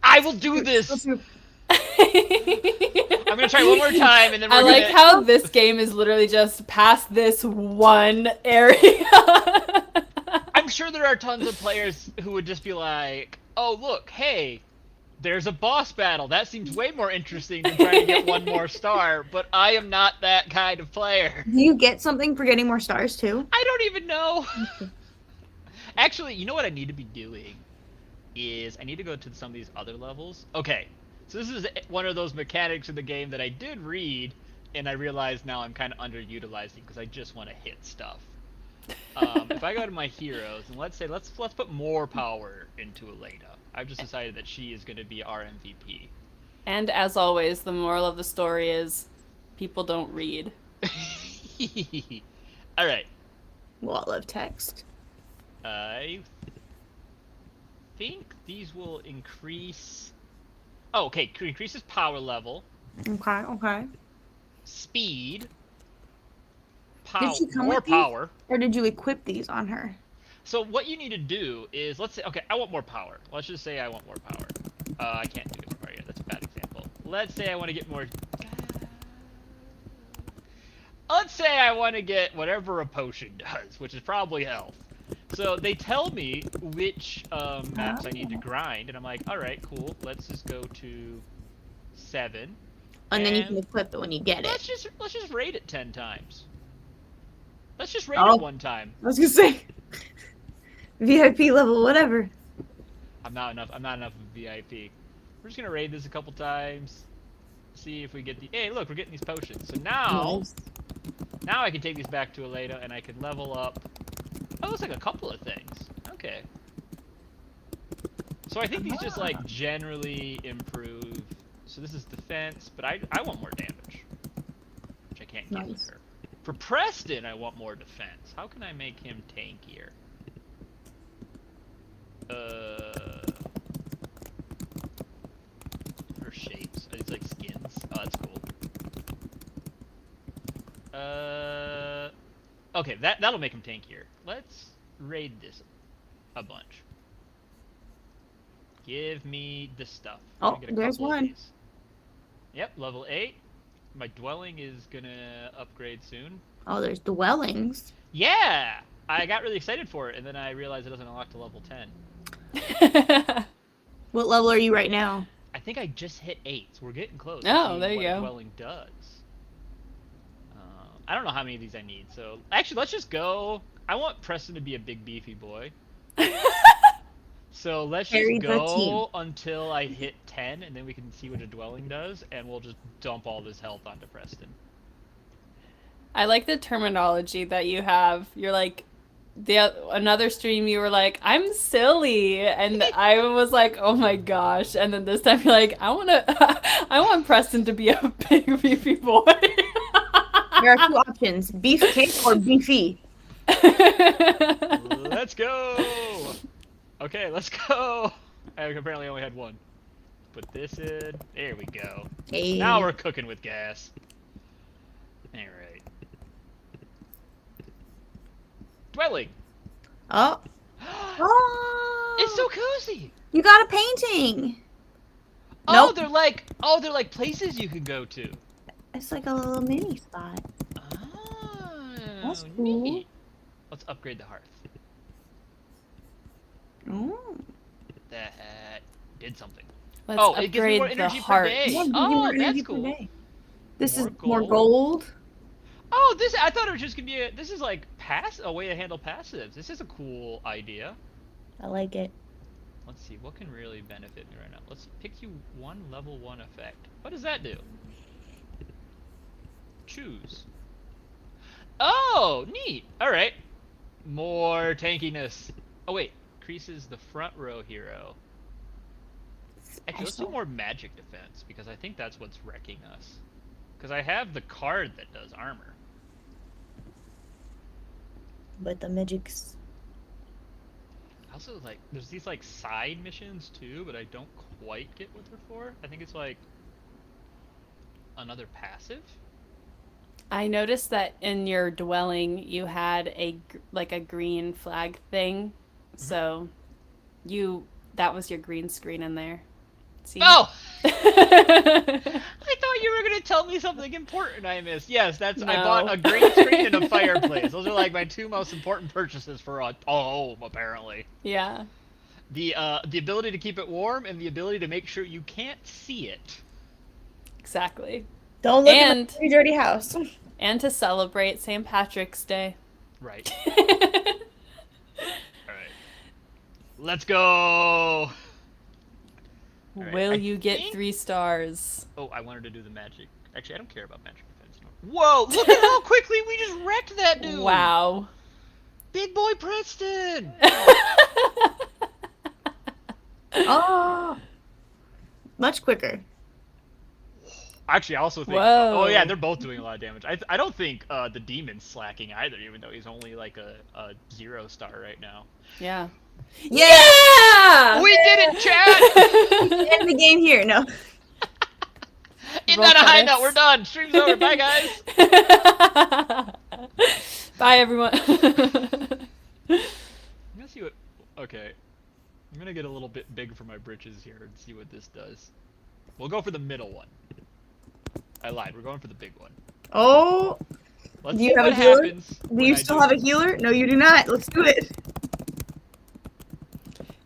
I will do this. I'm gonna try one more time, and then we're
I
gonna.
like how this game is literally just past this one area.
I'm sure there are tons of players who would just be like, "Oh, look, hey, there's a boss battle. That seems way more interesting than trying to get one more star." But I am not that kind of player.
Do you get something for getting more stars too?
I don't even know. Actually, you know what I need to be doing is I need to go to some of these other levels. Okay, so this is one of those mechanics in the game that I did read, and I realize now I'm kind of underutilizing because I just want to hit stuff. If I go to my heroes, and let's put more power into Elena. I've just decided that she is going to be our MVP.
And as always, the moral of the story is people don't read.
All right.
Wall of text.
I think these will increase. Oh, okay. Increases power level,
Okay.
speed,
Did she come
more
with these?
power.
Or did you equip these on her?
So what you need to do is, let's say, okay, I want more power. Let's just say I want more power. I can't do it more yet. That's a bad example. Let's say I want to get more. Let's say I want to get whatever a potion does, which is probably health. So they tell me which maps I need to grind, and I'm like, all right, cool. Let's just go to 7.
And then you can equip it when you get
Let's
it.
just raid it 10 times. Let's just raid
Oh.
it one time.
I was gonna say VIP level, whatever.
I'm not enough of a VIP. We're just gonna raid this a couple times. See if we get the. Hey, look, we're getting these potions. So
Nice.
now I can take these back to Elena, and I can level up. Oh, it looks like a couple of things. Okay. So I think these just like generally improve. So this is defense, but I want more damage, which I can't get with
Nice.
her. For Preston, I want more defense. How can I make him tankier? Her shapes. It's like skins. Oh, that's cool. Okay, that'll make him tankier. Let's raid this a bunch. Give me the stuff.
Oh,
Let me get a
there's
couple of
one.
these. Yep, level 8. My dwelling is gonna upgrade soon.
Oh, there's dwellings.
Yeah! I got really excited for it, and then I realized it doesn't unlock to level 10.
What level are you right now?
I think I just hit 8, so we're getting close. to
Oh,
seeing
there you
what
go.
a dwelling does. I don't know how many of these I need, so... Actually, let's just go... I want Preston to be a big, beefy boy. So let's
Carry
just
the
go
team.
until I hit 10, and then we can see what a dwelling does, and we'll just dump all this health onto Preston.
I like the terminology that you have. You're like, another stream you were like, I'm silly, and I was like, oh my gosh, and then this time you're like, I want Preston to be a big beefy boy.
There are 2 options: beefcake or beefy.
Let's go! Okay, let's go! I apparently only had one. Put this in. There we go.
Hey.
Now we're cooking with gas. Alright. Dwelling!
Oh. Oh.
It's so cozy!
You got a painting.
Oh,
Nope.
they're like places you can go to.
It's like a little mini spot.
Ah.
That's cool.
Neat. Let's upgrade the hearth.
Oh.
That did something.
Let's
Oh, it gives me
upgrade
more
the
energy per
heart.
day.
Yeah,
Oh,
you
that's
per
cool.
day. This
More
is more gold.
Oh, I thought it was just gonna be this is like a way to handle passives. This is a cool idea.
I like it.
Let's see, what can really benefit me right now? Let's pick you one level 1 effect. What does that do? Choose. Oh, neat. Alright. More tankiness. Oh wait, increases the front row hero. Actually, let's do
Special.
more magic defense, because I think that's what's wrecking us. Because I have the card that does armor.
But the magic's
Also, like, there's these, like, side missions, too, but I don't quite get what they're for. I think it's, like, another passive?
I noticed that in your dwelling you had a green flag thing, so that was your green screen in there. See?
Oh! I thought you were gonna tell me something important I missed. Yes, I
No.
bought a green screen and a fireplace. Those are like my 2 most important purchases for a home, apparently.
Yeah.
The ability to keep it warm and the ability to make sure you can't see it.
Exactly.
don't look
And-
at my dirty house.
And to celebrate St. Patrick's Day.
Right. Alright. Let's go! Alright,
Will
I
you get
think-
3 stars?
Oh, I wanted to do the magic. Actually, I don't care about magic defense. Whoa! Look at how quickly we just wrecked that dude!
Wow.
Big boy Preston!
Oh, much quicker.
Actually, I also think.
Whoa.
Oh yeah, they're both doing a lot of damage. I don't think the demon's slacking either, even though he's only like a 0 star right now.
Yeah.
Yeah!
We did it, chat!
End the game here. No.
End
Roll
on a high
credits.
note. We're done. Stream's over. Bye, guys.
Bye, everyone.
I'm gonna see what. Okay, I'm gonna get a little bit big for my britches here and see what this does. We'll go for the middle one. I lied. We're going for the big one.
Oh,
Let's
Do you
see
have
what
a healer?
happens.
do
when
you
I
still
do
have a
this.
healer? No, you do not. Let's do it.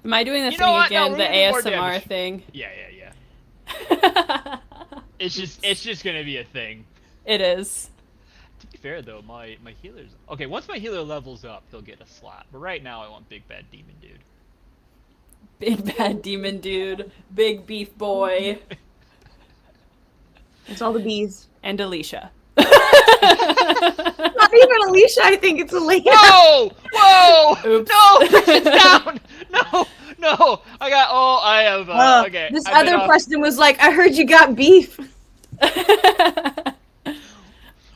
Am I doing the
You know
thing
what? No,
again?
we're
The
gonna do more
ASMR
damage.
thing?
Yeah. It's just gonna be a thing.
It is.
To be fair though, my healer's okay. Once my healer levels up, he'll get a slot. But right now, I want big bad demon dude.
Big bad demon dude. Big beef boy.
It's all the bees.
And Alicia.
Not even Alicia. I think it's Elena.
Whoa! Whoa!
Oops.
No! Preston's down! No! I have. Okay.
This
I've been
other
off-
question was like, I heard you got beef.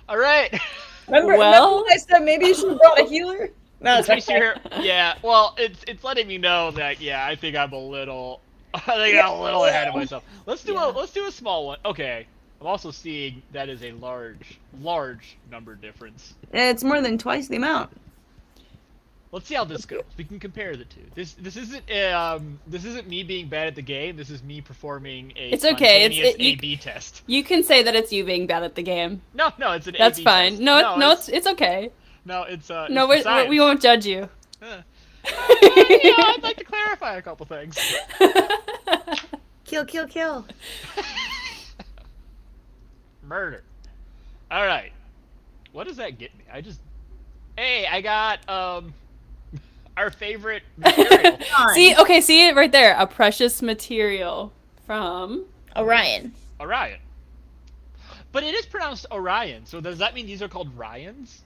All right.
Remember
Well-
I said maybe you should have brought a healer? No,
In case you're here, yeah. Well, it's letting me know that I think I'm a little ahead of myself. Let's do a small one. Okay. I'm also seeing that is a large number difference.
It's more than twice the amount.
Let's see how this goes. We can compare the two. This isn't me being bad at the game. This is me performing a
It's okay.
spontaneous A/B test.
You can say that it's you being bad at the game.
No, it's an
That's
A/B
fine.
test.
No, it's okay.
no, it's
No,
it's science.
we won't judge you.
I'd like to clarify a couple things.
Kill, kill, kill.
Murder. All right. What does that get me? Hey, I got our favorite material.
See it right there. A precious material from
Orion.
Orion. But it is pronounced Orion, so does that mean these are called Ryans?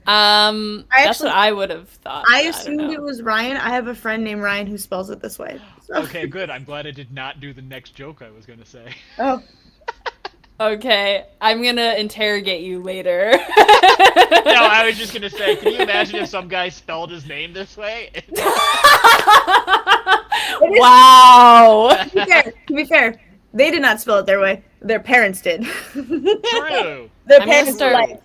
that's
actually-
what I would have thought.
I
don't
assumed
know.
it was Ryan. I have a friend named Ryan who spells it this way. So.
Okay, good. I'm glad I did not do the next joke I was going to say.
Oh.
Okay, I'm gonna interrogate you later.
No, I was just going to say, can you imagine if some guy spelled his name this way?
Wow.
To be fair, they did not spell it their way. Their parents did.
True.
Their
I'm
parents
gonna
were like,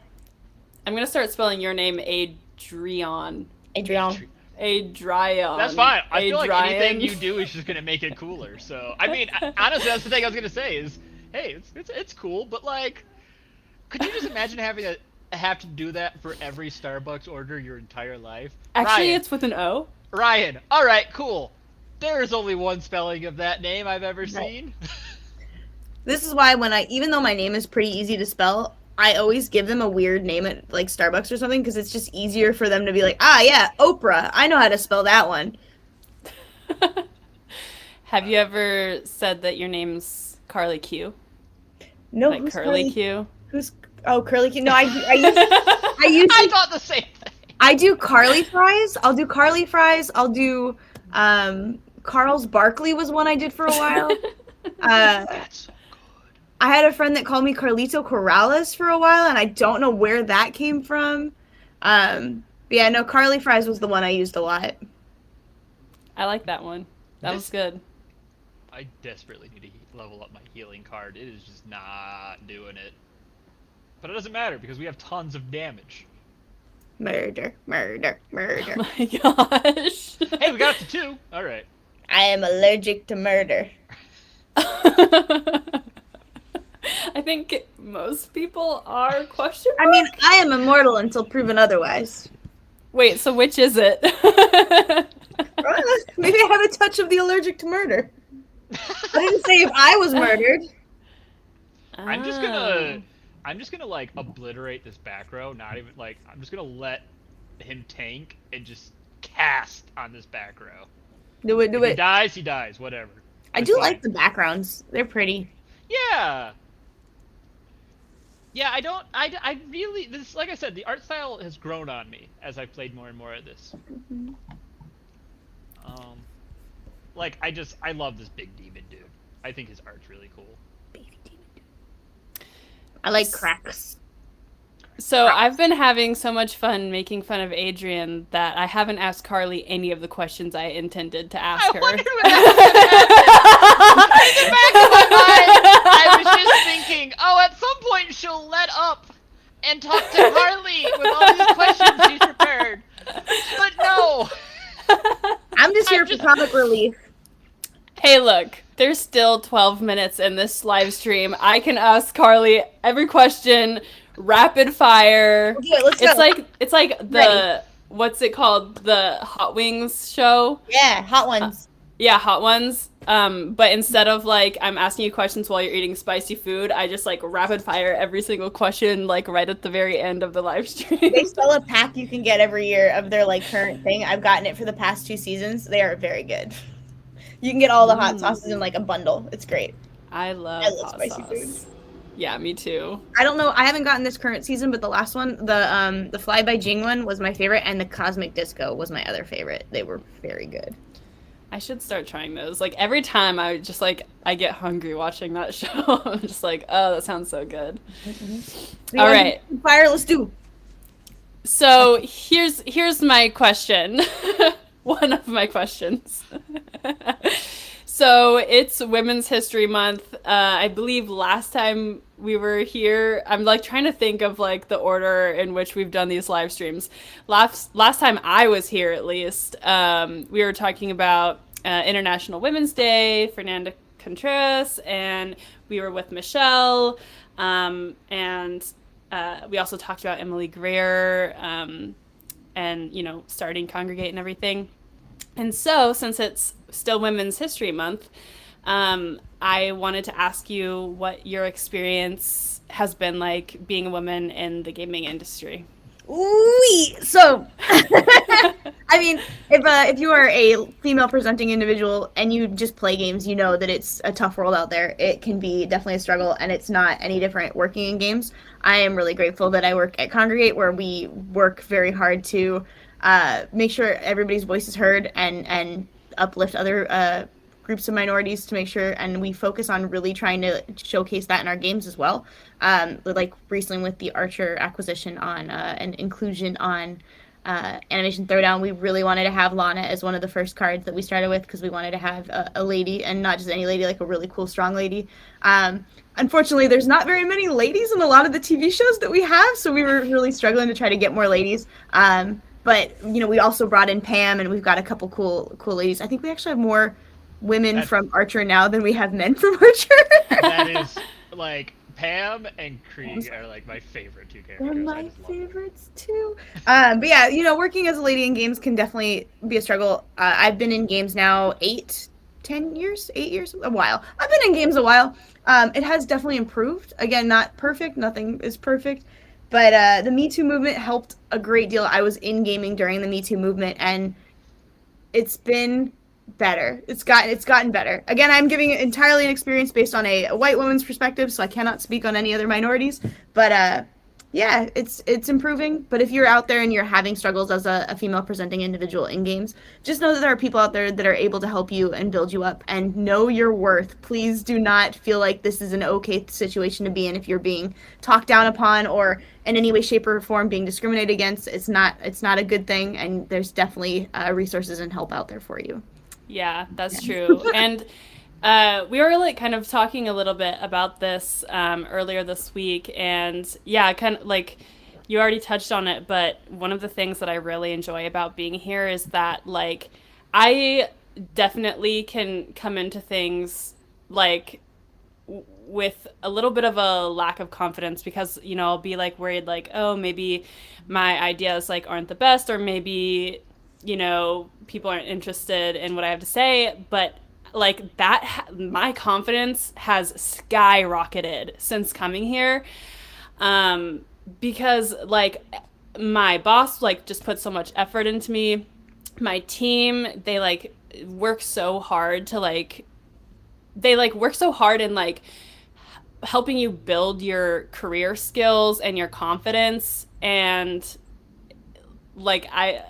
I'm gonna start spelling your name Adrian.
Adrian.
Adrian.
That's fine. I feel like
Adrian.
anything you do is just going to make it cooler. So, I mean, honestly, that's the thing I was going to say is, hey, it's cool, but like, could you just imagine having have to do that for every Starbucks order your entire life?
Actually,
Ryan,
it's with an O.
Ryan. All right, cool. There is only one spelling of that name I've ever
Right.
seen.
This is why even though my name is pretty easy to spell, I always give them a weird name at like Starbucks or something because it's just easier for them to be like, ah, yeah, Oprah. I know how to spell that one.
Have you ever said that your name's Carly Q?
No,
Like
who's
Curly Q?
Curly Q? No, I usually
I thought the same thing.
I do Carly fries. I'll do Carly fries. I'll do Carl's Barkley was one I did for a while.
That's so good.
I had a friend that called me Carlito Corrales for a while, and I don't know where that came from. But yeah, no, Carly fries was the one I used a lot.
I like that one. That was good.
I desperately need to level up my healing card. It is just not doing it. But it doesn't matter because we have tons of damage.
Murder, murder, murder.
Oh my gosh.
Hey, we got up to 2. All right.
I am allergic to murder.
I think most people are question
I mean, I am immortal until proven otherwise.
Wait, so which is it?
Maybe I have a touch of the allergic to murder. I didn't say if I was murdered.
I'm just gonna like obliterate this back row. Not even like I'm just gonna let him tank and just cast on this back row.
Do it, do
If he
it.
dies, he dies. Whatever.
I
It's
do
fine.
like the backgrounds. They're pretty.
Yeah. Yeah, I really, this, like I said, the art style has grown on me as I've played more and more of this. Like, I love this big demon dude. I think his art's really cool.
I like cracks.
So I've been having so much fun making fun of Adrian that I haven't asked Carly any of the questions I intended to ask her.
wondered when that was gonna happen. In the back of my mind, I was just thinking, oh, at some point she'll let up and talk to Harley with all these questions she's prepared. But no.
I'm just here for comic relief.
Hey, look, there's still 12 minutes in this live stream. I can ask Carly every question, rapid fire.
Okay, let's go.
It's like the
Ready.
what's it called? The Hot Wings show.
Yeah, hot ones.
Yeah, Hot Ones. But instead of like I'm asking you questions while you're eating spicy food, I just like rapid fire every single question like right at the very end of the live stream.
They sell a pack you can get every year of their like current thing. I've gotten it for the past 2 seasons. They are very good. You can get all the hot sauces in like a bundle. It's great.
I love hot
spicy
sauce.
food.
Yeah, me too.
I don't know. I haven't gotten this current season, but the last one, the Fly by Jing one was my favorite, and the Cosmic Disco was my other favorite. They were very good.
I should start trying those. Like every time I just like I get hungry watching that show. I'm just like, oh, that sounds so good. All right.
Fire, let's do.
So here's my question. One of my questions. So it's Women's History Month. I believe last time we were here, I'm like trying to think of like the order in which we've done these live streams. Last time I was here, at least, we were talking about International Women's Day, Fernanda Contreras, and we were with Michelle, and we also talked about Emily Greer, and you know, starting Kongregate and everything. And so, since it's still Women's History Month, I wanted to ask you what your experience has been like being a woman in the gaming industry.
Ooh, so I mean, if you are a female presenting individual and you just play games, you know that it's a tough world out there. It can be definitely a struggle, and it's not any different working in games. I am really grateful that I work at Kongregate, where we work very hard to make sure everybody's voice is heard and uplift other groups of minorities to make sure, and we focus on really trying to showcase that in our games as well. Like recently with the Archer acquisition on and inclusion on Animation Throwdown, we really wanted to have Lana as one of the first cards that we started with because we wanted to have a lady, and not just any lady, like a really cool, strong lady. Unfortunately, there's not very many ladies in a lot of the TV shows that we have, so we were really struggling to try to get more ladies. But, you know, we also brought in Pam, and we've got a couple cool ladies. I think we actually have more women from Archer now than we have men from Archer.
That is, like, Pam and Krieg are like my favorite two characters.
They're
I
my
just love them.
favorites too. But yeah, working as a lady in games can definitely be a struggle. I've been in games now 8 years, a while. I've been in games a while. It has definitely improved. Again, not perfect. Nothing is perfect. But the Me Too movement helped a great deal. I was in gaming during the Me Too movement, and it's been better. It's gotten better. Again, I'm giving it entirely an experience based on a white woman's perspective, so I cannot speak on any other minorities. But yeah, it's improving. But if you're out there and you're having struggles as a female presenting individual in games, just know that there are people out there that are able to help you and build you up, and know your worth. Please do not feel like this is an okay situation to be in if you're being talked down upon or in any way, shape, or form being discriminated against. It's not a good thing, and there's definitely resources and help out there for you.
Yeah, that's true. And we were like kind of talking a little bit about this earlier this week, and yeah, kind of like you already touched on it, but one of the things that I really enjoy about being here is that like I definitely can come into things like with a little bit of a lack of confidence because I'll be like worried like, oh, maybe my ideas like aren't the best, or maybe people aren't interested in what I have to say. But like that my confidence has skyrocketed since coming here, because like my boss like just put so much effort into me. My team, they like work so hard to like they like work so hard in like helping you build your career skills and your confidence. And like I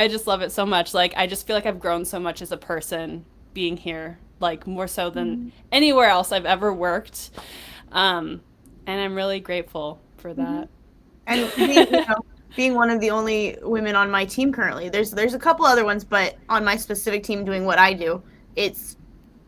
just love it so much. Like I just feel like I've grown so much as a person being here, like more so than anywhere else I've ever worked. And I'm really grateful for that.
And being one of the only women on my team currently, there's a couple other ones, but on my specific team doing what I do, it's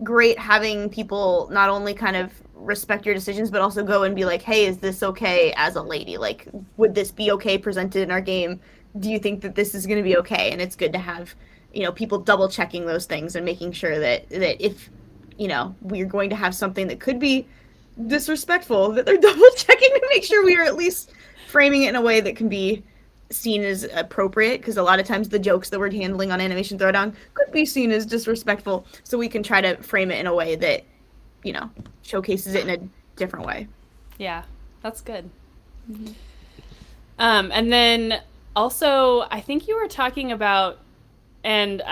great having people not only kind of respect your decisions, but also go and be like, hey, is this okay as a lady? Like, would this be okay presented in our game? Do you think that this is going to be okay? And it's good to have, people double checking those things and making sure that if, we're going to have something that could be disrespectful, that they're double checking to make sure we are at least framing it in a way that can be seen as appropriate, because a lot of times the jokes that we're handling on Animation Throwdown could be seen as disrespectful, so we can try to frame it in a way that showcases it in a different way.
Yeah, that's good. And then also I think you were talking about, and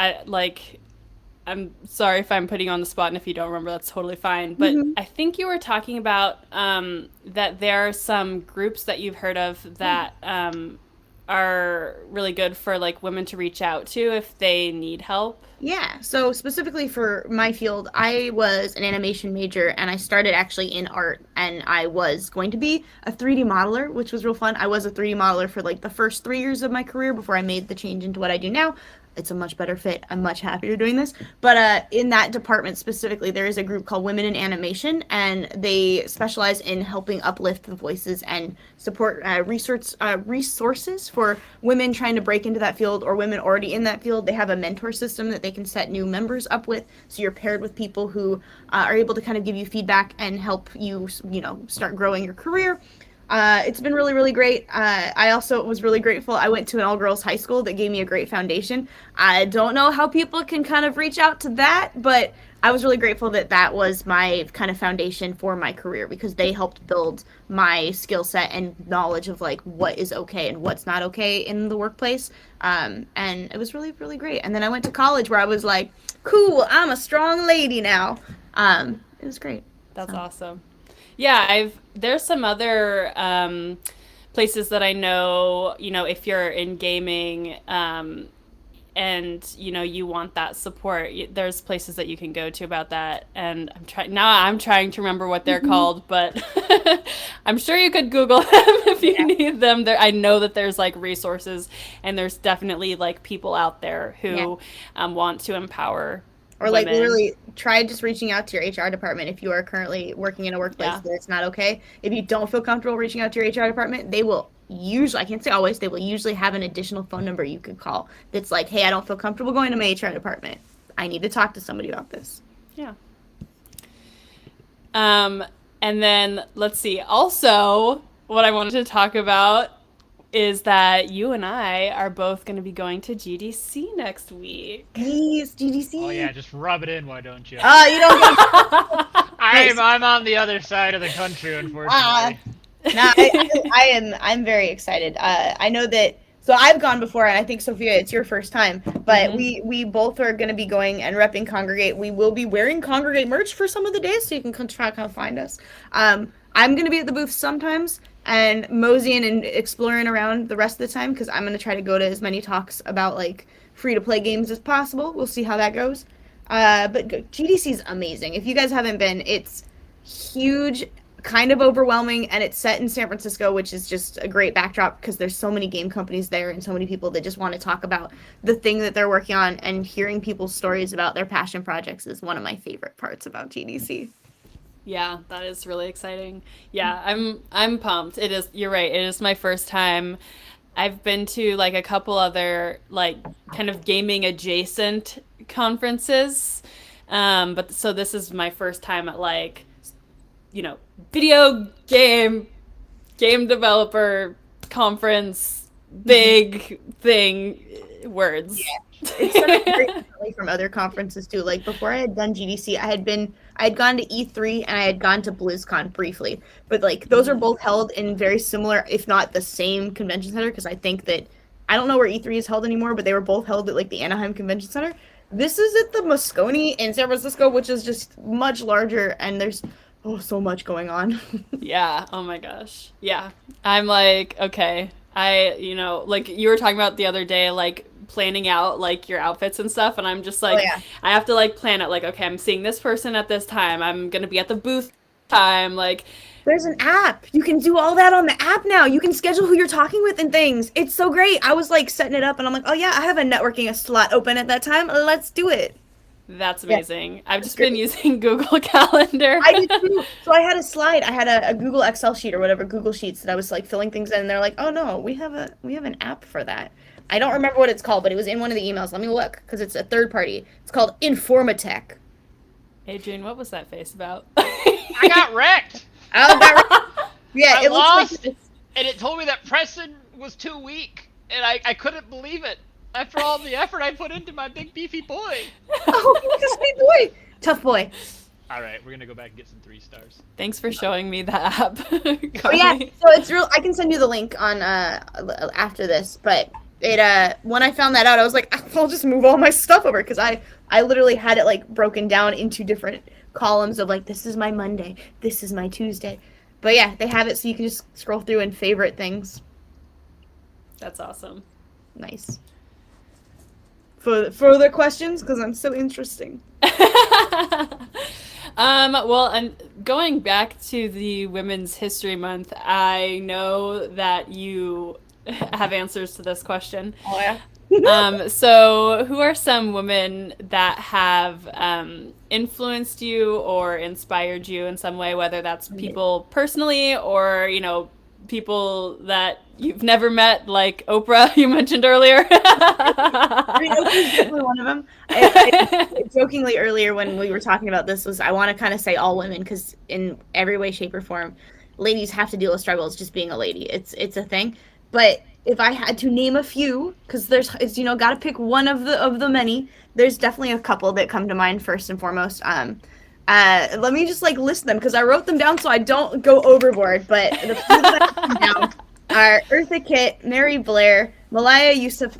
I'm sorry if I'm putting you on the spot, and if you don't remember, that's totally fine. But I think you were talking about that there are some groups that you've heard of that are really good for like women to reach out to if they need help.
Yeah, so specifically for my field, I was an animation major, and I started actually in art, and I was going to be a 3D modeler, which was real fun. I was a 3D modeler for like the first 3 years of my career before I made the change into what I do now. It's a much better fit. I'm much happier doing this. But in that department specifically, there is a group called Women in Animation, and they specialize in helping uplift the voices and support resources for women trying to break into that field or women already in that field. They have a mentor system that they can set new members up with, so you're paired with people who are able to kind of give you feedback and help you, start growing your career. It's been really, really great. I also was really grateful. I went to an all-girls high school that gave me a great foundation. I don't know how people can kind of reach out to that, but I was really grateful that that was my kind of foundation for my career, because they helped build my skill set and knowledge of like what is okay and what's not okay in the workplace. And it was really, really great. And then I went to college where I was like, cool, I'm a strong lady now. It was great.
That's awesome. Yeah, there's some other places that I know, if you're in gaming, and you want that support, there's places that you can go to about that. And I'm trying to remember what they're called, but I'm sure you could Google them if you need them. I know that there's like resources, and there's definitely like people out there who want to empower
or like
women.
literally try just reaching out to your HR department if you are currently working in a workplace that it's not okay. If you don't feel comfortable reaching out to your HR department, they will usually, I can't say always, they will usually have an additional phone number you could call that's like, hey, I don't feel comfortable going to my HR department. I need to talk to somebody about this.
Yeah. And then let's see. Also, what I wanted to talk about is that you and I are both going to be going to GDC next week.
Yes, GDC.
Oh yeah, just rub it in, why don't you?
You don't get Nice.
I'm on the other side of the country, unfortunately.
No, I'm very excited. I know that. So I've gone before, and I think Sophia, it's your first time. But we both are going to be going and repping Kongregate. We will be wearing Kongregate merch for some of the days, so you can try to come find us. I'm going to be at the booth sometimes and moseying and exploring around the rest of the time because I'm going to try to go to as many talks about like free to play games as possible. We'll see how that goes. But GDC is amazing. If you guys haven't been, it's huge, kind of overwhelming, and it's set in San Francisco, which is just a great backdrop because there's so many game companies there and so many people that just want to talk about the thing that they're working on, and hearing people's stories about their passion projects is one of my favorite parts about GDC.
Yeah, that is really exciting. Yeah, I'm pumped. It is, you're right. It is my first time. I've been to like a couple other like kind of gaming adjacent conferences. But so this is my first time at like, video game developer conference, big thing, words.
Yeah. It's something very differently from other conferences too. Like before I had done GDC, I had gone to E3 and I had gone to BlizzCon briefly. But like those are both held in very similar, if not the same convention center, because I think that I don't know where E3 is held anymore, but they were both held at like the Anaheim Convention Center. This is at the Moscone in San Francisco, which is just much larger, and there's so much going on.
Yeah. Oh my gosh. Yeah. I'm like, okay. Like you were talking about the other day, like planning out like your outfits and stuff, and I'm just like, I have to like plan it like, okay, I'm seeing this person at this time. I'm gonna be at the booth time. Like,
there's an app. You can do all that on the app now. You can schedule who you're talking with and things. It's so great. I was like setting it up, and I'm like, oh yeah, I have a networking slot open at that time. Let's do it.
That's amazing. Yeah. I've just been using Google Calendar.
I did too. So I had a slide. I had a Google Excel sheet or whatever, Google Sheets, that I was like filling things in, and they're like, oh no, we have an app for that. I don't remember what it's called, but it was in one of the emails. Let me look, because it's a third party. It's called Informatech.
Adrian, what was that face about?
I got wrecked.
Yeah,
I
it
lost,
looks like this.
And it told me that Preston was too weak, and I couldn't believe it after all the effort I put into my big beefy boy.
Oh, this big boy. Tough boy.
All right, we're gonna go back and get some 3 stars.
Thanks for showing me the app.
Oh, yeah, so it's real. I can send you the link on after this, but it when I found that out, I was like, I'll just move all my stuff over, because I literally had it like broken down into different columns of like, this is my Monday, this is my Tuesday. But yeah, they have it so you can just scroll through and favorite things.
That's awesome.
Nice. Further questions, because I'm so interesting.
Well, and going back to the Women's History Month, I know that you have answers to this question.
Oh, yeah?
So who are some women that have influenced you or inspired you in some way, whether that's people personally or, people that you've never met, like Oprah, you mentioned earlier?
I mean, Oprah's definitely one of them. I jokingly earlier when we were talking about this I want to kind of say all women, because in every way, shape, or form, ladies have to deal with struggles just being a lady. It's a thing. But if I had to name a few, because it's got to pick one of the many. There's definitely a couple that come to mind first and foremost. Let me just like list them, because I wrote them down so I don't go overboard. But the few that I wrote down are Eartha Kitt, Mary Blair, Malaya Yousaf.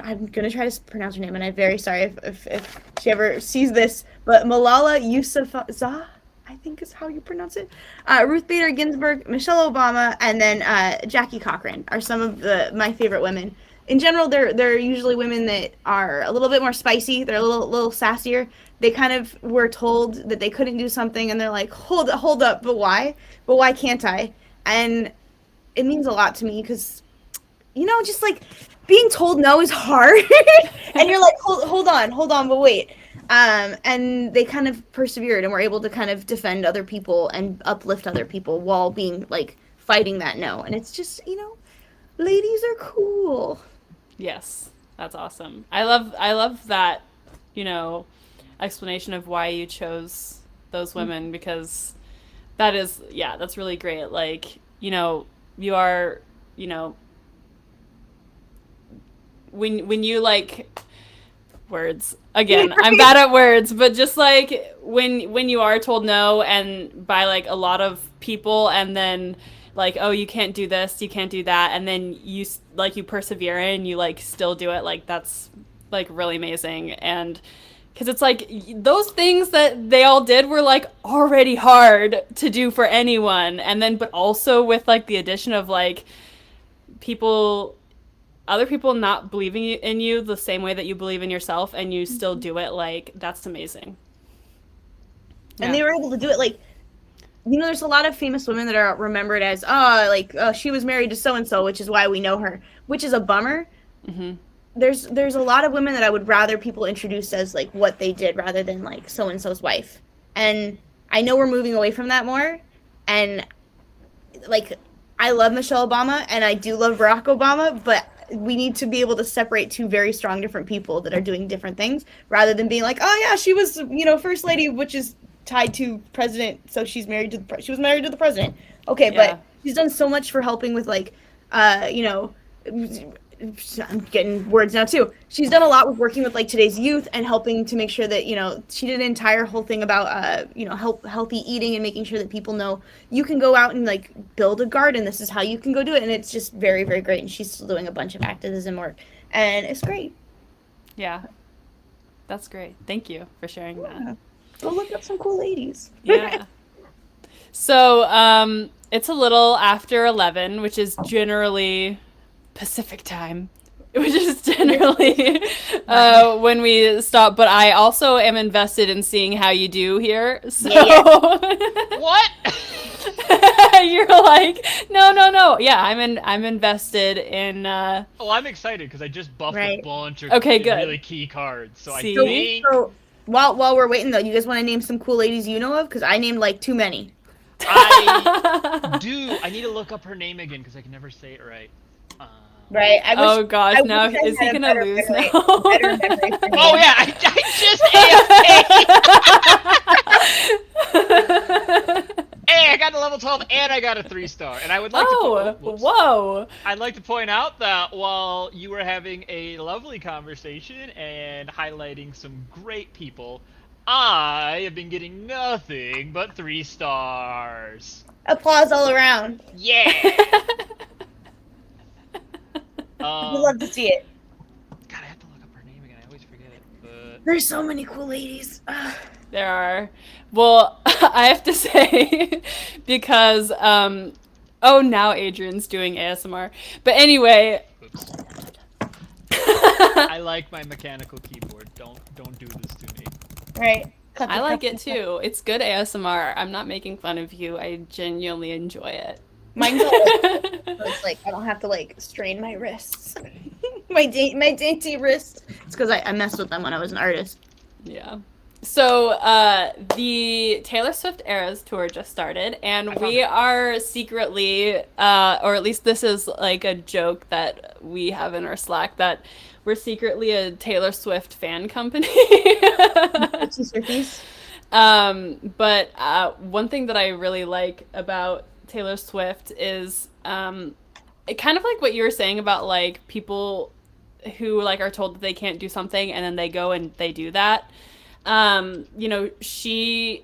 I'm gonna try to pronounce her name, and I'm very sorry if she ever sees this. But Malala Yousafzai, I think is how you pronounce it. Ruth Bader Ginsburg, Michelle Obama, and then Jackie Cochran are some of my favorite women. In general, they're usually women that are a little bit more spicy. They're a little sassier. They kind of were told that they couldn't do something, and they're like, hold up, but why? But why can't I? And it means a lot to me, because, just like being told no is hard, and you're like, hold on, but wait. And they kind of persevered and were able to kind of defend other people and uplift other people while being like fighting that no. And it's just, ladies are cool.
Yes, that's awesome. I love that, explanation of why you chose those women, because That is, yeah, that's really great. Like, you are, you know, when you like words again, I'm bad at words, but just like when you are told no and by like a lot of people, and then like, oh, you can't do this, you can't do that, and then you persevere and you like still do it, like that's like really amazing. And because it's like those things that they all did were like already hard to do for anyone, and then but also with like the addition of like people other people not believing in you the same way that you believe in yourself, and you still do it, like that's amazing.
And they were able to do it like, there's a lot of famous women that are remembered as, she was married to so and so, which is why we know her, which is a bummer.
Mm-hmm.
There's a lot of women that I would rather people introduce as like what they did rather than like so and so's wife. And I know we're moving away from that more. And like, I love Michelle Obama and I do love Barack Obama, but we need to be able to separate two very strong different people that are doing different things rather than being like, oh yeah, she was, first lady, which is tied to president, so she was married to the president. Okay, yeah. But she's done so much for helping with like, I'm getting words now too. She's done a lot with working with like today's youth and helping to make sure that, she did an entire whole thing about, healthy eating and making sure that people know you can go out and like build a garden. This is how you can go do it. And it's just very, very great. And she's still doing a bunch of activism work and it's great.
Yeah, that's great. Thank you for sharing that.
Go look up some cool ladies.
Yeah. So, it's a little after 11, which is generally Pacific time, which is generally when we stop. But I also am invested in seeing how you do here. So
What?
You're like, no. Yeah, I'm invested in.
Oh, I'm excited because I just buffed a bunch of really key cards. So
See?
I think.
So while we're waiting though, you guys want to name some cool ladies you know of? Because I named like too many.
I do. I need to look up her name again because I can never say it right.
Right.
Oh gosh, now is he gonna lose now?
Oh yeah, I just AFK. Hey, I got a level 12 and I got a 3-star, and I would like
whoa!
I'd like to point out that while you were having a lovely conversation and highlighting some great people, I have been getting nothing but 3 stars.
Applause all around.
Yeah.
I'd love to see it.
God, I have to look up her name again. I always forget it. But
there's so many cool ladies.
There are. Well, I have to say, because now Adrian's doing ASMR. But anyway.
Oops. I like my mechanical keyboard. Don't do this to me.
Right.
I like it too. It's good ASMR. I'm not making fun of you. I genuinely enjoy it.
Mine's it's like I don't have to like strain my wrists. my dainty wrists. It's because I messed with them when I was an artist.
Yeah. So the Taylor Swift Eras tour just started, and we are secretly, or at least this is like a joke that we have in our Slack, that we're secretly a Taylor Swift fan company. But one thing that I really like about Taylor Swift is it kind of like what you were saying about like people who like are told that they can't do something and then they go and they do that. A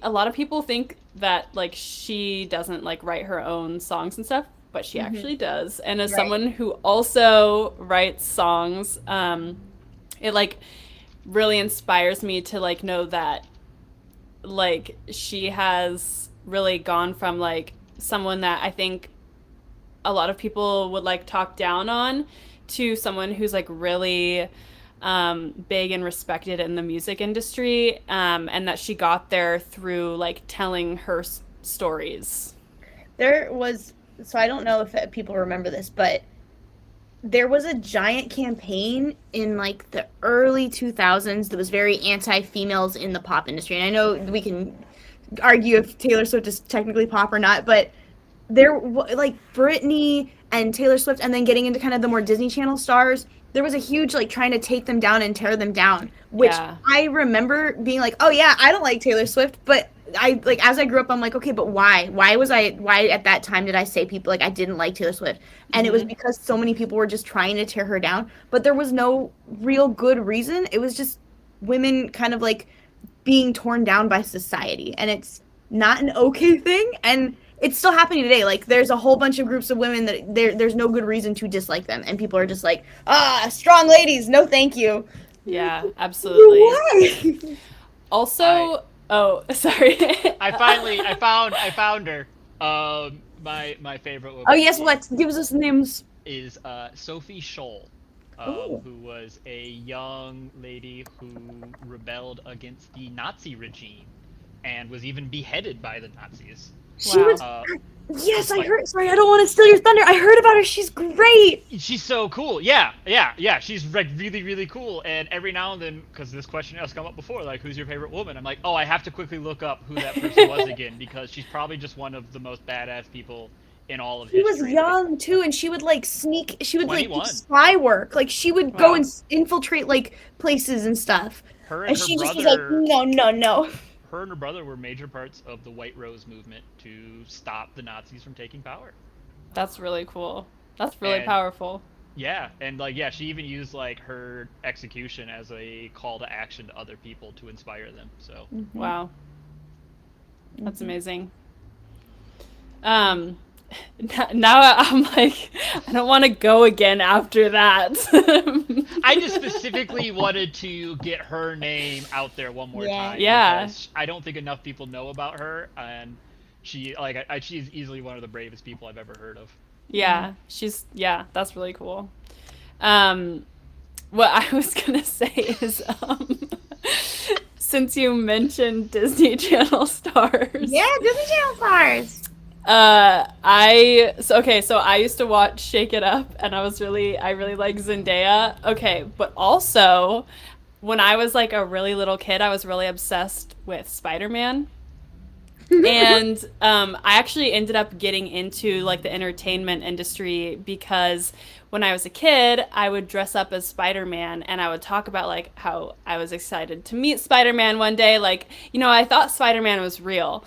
lot of people think that like she doesn't like write her own songs and stuff, but she actually does. And as someone who also writes songs, it like really inspires me to like know that like she has really gone from like someone that I think a lot of people would like talk down on to someone who's like really big and respected in the music industry, and that she got there through like telling her stories.
So I don't know if people remember this, but there was a giant campaign in like the early 2000s that was very anti-females in the pop industry. And I know we can argue if Taylor Swift is technically pop or not, but there like Britney and Taylor Swift, and then getting into kind of the more Disney Channel stars, there was a huge like trying to take them down and tear them down, which I remember being like, oh yeah, I don't like Taylor Swift, but I like as I grew up, I'm like, okay, but why? Why at that time did I say people like I didn't like Taylor Swift? And it was because so many people were just trying to tear her down, but there was no real good reason. It was just women kind of like being torn down by society, and it's not an okay thing, and it's still happening today. Like there's a whole bunch of groups of women that there's no good reason to dislike them, and people are just like, strong ladies, no thank you.
Yeah, absolutely.
Why?
Also, oh, sorry.
I found her. My favorite woman.
Oh yes, what gives us names?
Is Sophie Scholl, who was a young lady who rebelled against the Nazi regime, and was even beheaded by the Nazis.
She was. Yes, I heard. Sorry, I don't want to steal your thunder. I heard about her. She's great.
She's so cool. Yeah. She's like really, really cool. And every now and then, because this question has come up before, like, who's your favorite woman? I'm like, oh, I have to quickly look up who that person was again, because she's probably just one of the most badass people in all of history.
She was young too, and she would like sneak. She would
21.
like do spy work. Like she would go and infiltrate like places and stuff.
Her and her
she
brother,
just was like, no.
Her and her brother were major parts of the White Rose movement to stop the Nazis from taking power.
That's really cool. That's really powerful.
Yeah, and like she even used like her execution as a call to action to other people to inspire them. So
wow, that's amazing. Now I'm like, I don't want to go again after that.
I just specifically wanted to get her name out there one more time.
Yeah.
Because I don't think enough people know about her, and she's easily one of the bravest people I've ever heard of.
Yeah, that's really cool. What I was gonna say is, since you mentioned Disney Channel stars.
Yeah, Disney Channel stars.
So I used to watch Shake It Up, and I really like Zendaya. Okay, but also when I was like a really little kid, I was really obsessed with Spider-Man. And I actually ended up getting into like the entertainment industry because when I was a kid, I would dress up as Spider-Man, and I would talk about like how I was excited to meet Spider-Man one day. Like, I thought Spider-Man was real.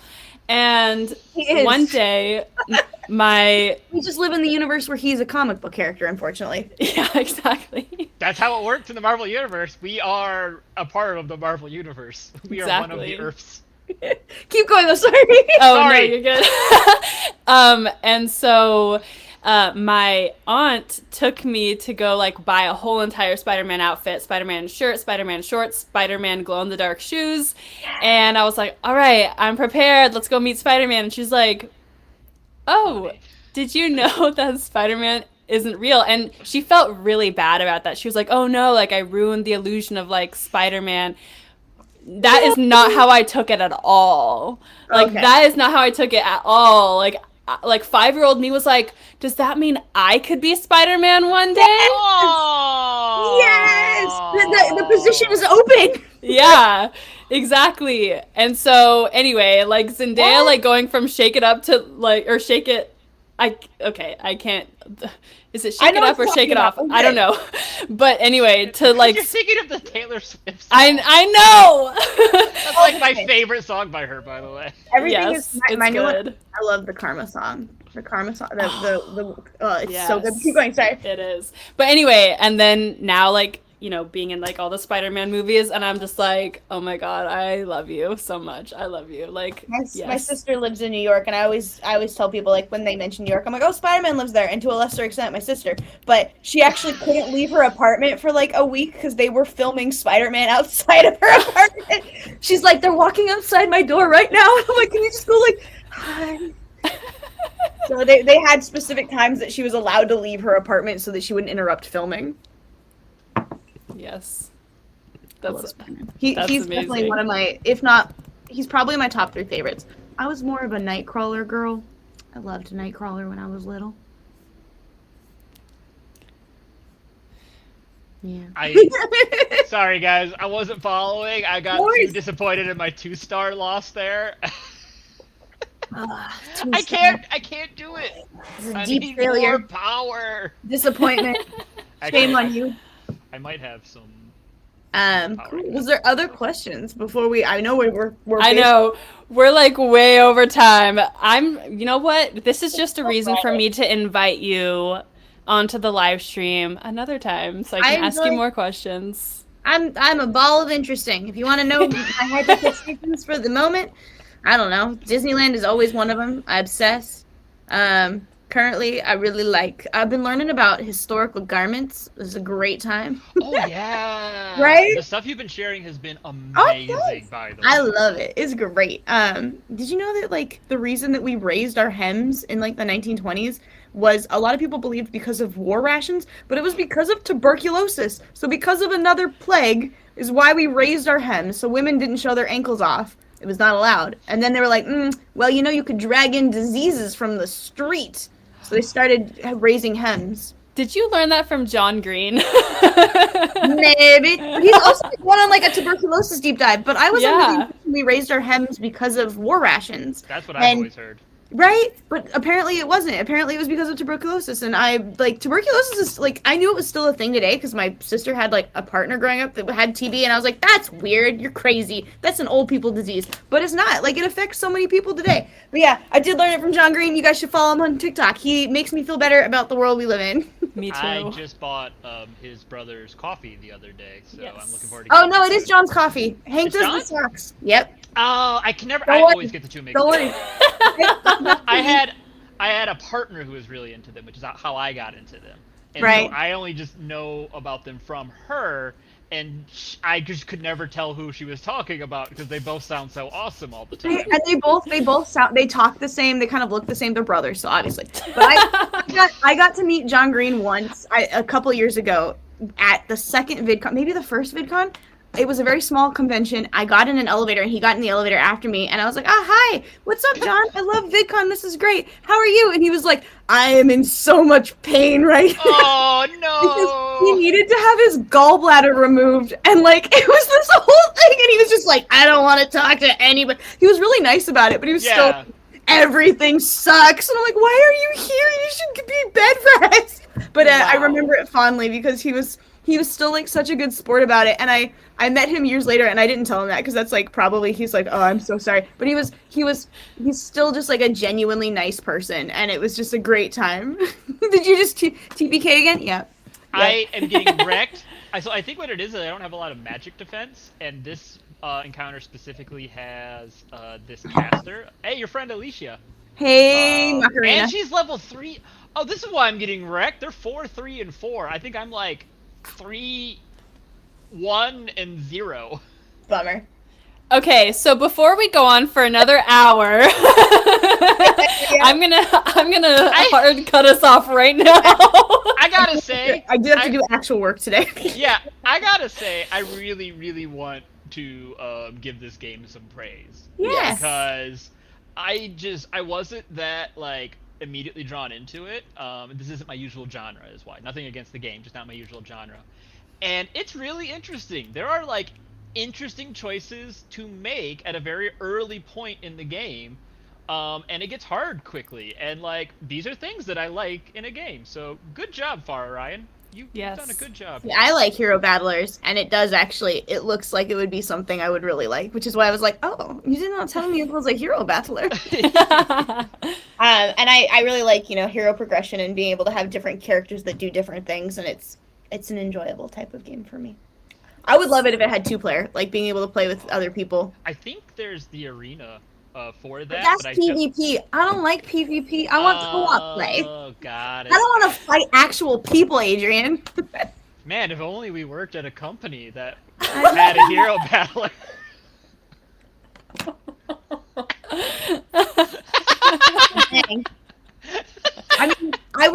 And one day, we
just live in the universe where he's a comic book character, unfortunately.
Yeah, exactly.
That's how it works in the Marvel Universe. We are a part of the Marvel Universe. We are one of the Earths.
Keep going, though, sorry.
Oh, sorry. No, you're good. And so my aunt took me to go like buy a whole entire Spider-Man outfit, Spider-Man shirt, Spider-Man shorts, Spider-Man glow-in-the-dark shoes. And I was like, all right, I'm prepared. Let's go meet Spider-Man. And she's like, oh, did you know that Spider-Man isn't real? And she felt really bad about that. She was like, oh no, like I ruined the illusion of like Spider-Man. That is not how I took it at all. Like, that is not how I took it at all. Like 5-year-old me was like, does that mean I could be Spider-Man one day?
Yes! The position is open.
Yeah, exactly. And so anyway, like Zendaya, like going from Shake It Up to like, or Shake It, I can't. Is it Shake It Up or Shake It Off? Okay. I don't know. But anyway, to like...
You're thinking of the Taylor Swift song.
I know!
That's like my favorite song by her, by the way.
Everything is my new one. I love the Karma song. The Karma song. It's so good. Keep going, sorry.
It is. But anyway, and then now like, being in like all the Spider-Man movies, and I'm just like, oh my god, I love you so much. I love you. Like,
my sister lives in New York, and I always tell people like when they mention New York, I'm like, oh, Spider-Man lives there, and to a lesser extent, my sister. But she actually couldn't leave her apartment for like a week because they were filming Spider-Man outside of her apartment. She's like, they're walking outside my door right now. I'm like, can you just go like, hi? So they had specific times that she was allowed to leave her apartment so that she wouldn't interrupt filming.
Yes.
He's amazing. Definitely one of my, if not, he's probably my top 3 favorites. I was more of a Nightcrawler girl. I loved Nightcrawler when I was little. Yeah.
Sorry guys, I wasn't following. I got too disappointed in my 2-star loss there. I can't do it.
It's a deep failure.
More power.
Disappointment. Shame on you.
I might have some
Cool. Was there other questions before we? I know we're
I know we're like way over time. You know what? This is just a reason for me to invite you onto the live stream another time so I can ask you more questions.
I'm a ball of interesting. If you want to know my hypotheses for the moment, I don't know. Disneyland is always one of them. I obsess. Currently, I've been learning about historical garments. It was a great time.
Oh, yeah.
Right?
The stuff you've been sharing has been amazing, by the way.
I love it. It's great. Did you know that, like, the reason that we raised our hems in, like, the 1920s was a lot of people believed because of war rations, but it was because of tuberculosis. So because of another plague is why we raised our hems, so women didn't show their ankles off. It was not allowed. And then they were like, well, you know, you could drag in diseases from the street. So they started raising hems.
Did you learn that from John Green?
Maybe. But he's also went on like a tuberculosis deep dive. But I was under the impression we raised our hems because of war rations.
That's what I've always heard.
Right? But apparently it wasn't. Apparently it was because of tuberculosis. And tuberculosis is, like, I knew it was still a thing today because my sister had, like, a partner growing up that had TB. And I was like, that's weird. You're crazy. That's an old people disease. But it's not. Like, it affects so many people today. But yeah, I did learn it from John Green. You guys should follow him on TikTok. He makes me feel better about the world we live in.
Me too.
I just bought his brother's coffee the other day, so I'm looking forward to
Oh, no, it is John's coffee. Hank does the socks. Yep.
Oh, I always get the two mixed.
Don't worry.
I had a partner who was really into them, which is how I got into them. And
right.
So I only just know about them from her, and I just could never tell who she was talking about because they both sound so awesome all the time.
And they talk the same. They kind of look the same. They're brothers, so obviously. But I got to meet John Green once a couple years ago at the second VidCon, maybe the first VidCon. It was a very small convention. I got in an elevator, and he got in the elevator after me, and I was like, hi, what's up, John? I love VidCon. This is great. How are you? And he was like, I am in so much pain right now.
Oh, no.
Because he needed to have his gallbladder removed, and, like, it was this whole thing, and he was just like, I don't want to talk to anybody. He was really nice about it, but he was still, everything sucks. And I'm like, why are you here? You should be bed rest. But I remember it fondly because he was still, like, such a good sport about it. And I met him years later, and I didn't tell him that because that's, like, probably he's like, oh, I'm so sorry. But he's still just, like, a genuinely nice person, and it was just a great time. Did you just TPK again? Yeah.
I am getting wrecked. So I think what it is I don't have a lot of magic defense, and this encounter specifically has this caster. Hey, your friend Alicia.
Hey, Macarena.
And she's level 3. Oh, this is why I'm getting wrecked. They're 4, 3, and 4. I think I'm like 3, 1, and 0.
Bummer.
Okay, so before we go on for another hour, I'm gonna hard cut us off right now.
I gotta say,
I do have to do actual work today.
Yeah, I gotta say, I really, really want to give this game some praise.
Yes.
Because I wasn't that, like, immediately drawn into it. This isn't my usual genre, is why. Nothing against the game, just not my usual genre. And it's really interesting. There are, like, interesting choices to make at a very early point in the game, and it gets hard quickly. And, like, these are things that I like in a game. So good job, Orion. You've done a good job.
Yeah, I like hero battlers, and it looks like it would be something I would really like, which is why I was like, oh, you did not tell me it was a hero battler. And I really like, hero progression and being able to have different characters that do different things, and it's an enjoyable type of game for me. I would love it if it had 2-player, like being able to play with other people.
I think there's the arena for that.
But that's PvP. I don't like PvP. I want co-op play.
Oh, got it.
I don't want to fight actual people, Adrian.
Man, if only we worked at a company that had a hero battler.
I mean, I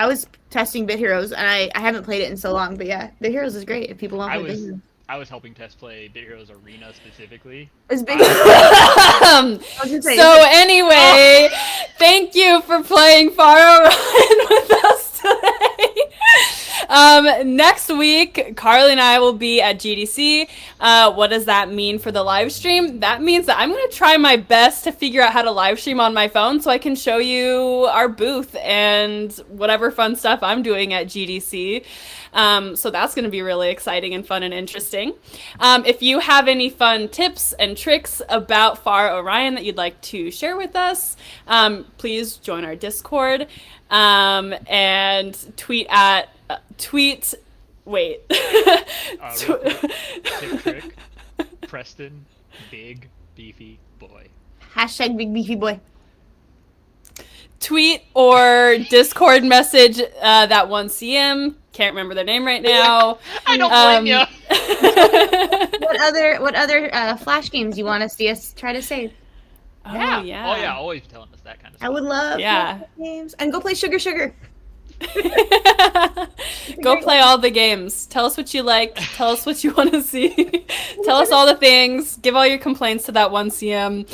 was testing Bit Heroes, and I haven't played it in so long, but yeah, Bit Heroes is great if people want to play Bit Heroes.
I was helping test play Bit Heroes Arena specifically.
Anyway, thank you for playing Far Orion with us today. Next week, Carly and I will be at GDC. What does that mean for the live stream? That means that I'm going to try my best to figure out how to live stream on my phone so I can show you our booth and whatever fun stuff I'm doing at GDC. So that's going to be really exciting and fun and interesting. If you have any fun tips and tricks about Far Orion that you'd like to share with us, please join our Discord and tweet at wait.
Tip trick. Preston, big beefy boy.
Hashtag big beefy boy.
Tweet or Discord message that one CM. Can't remember their name right now.
I don't blame you.
What other Flash games you want to see us try to save?
Oh yeah.
Oh yeah, always telling us that kind of stuff.
I would love games. And go play Sugar Sugar.
Go play all the games. Tell us what you like. Tell us what you want to see. Tell us all the things. Give all your complaints to that one CM.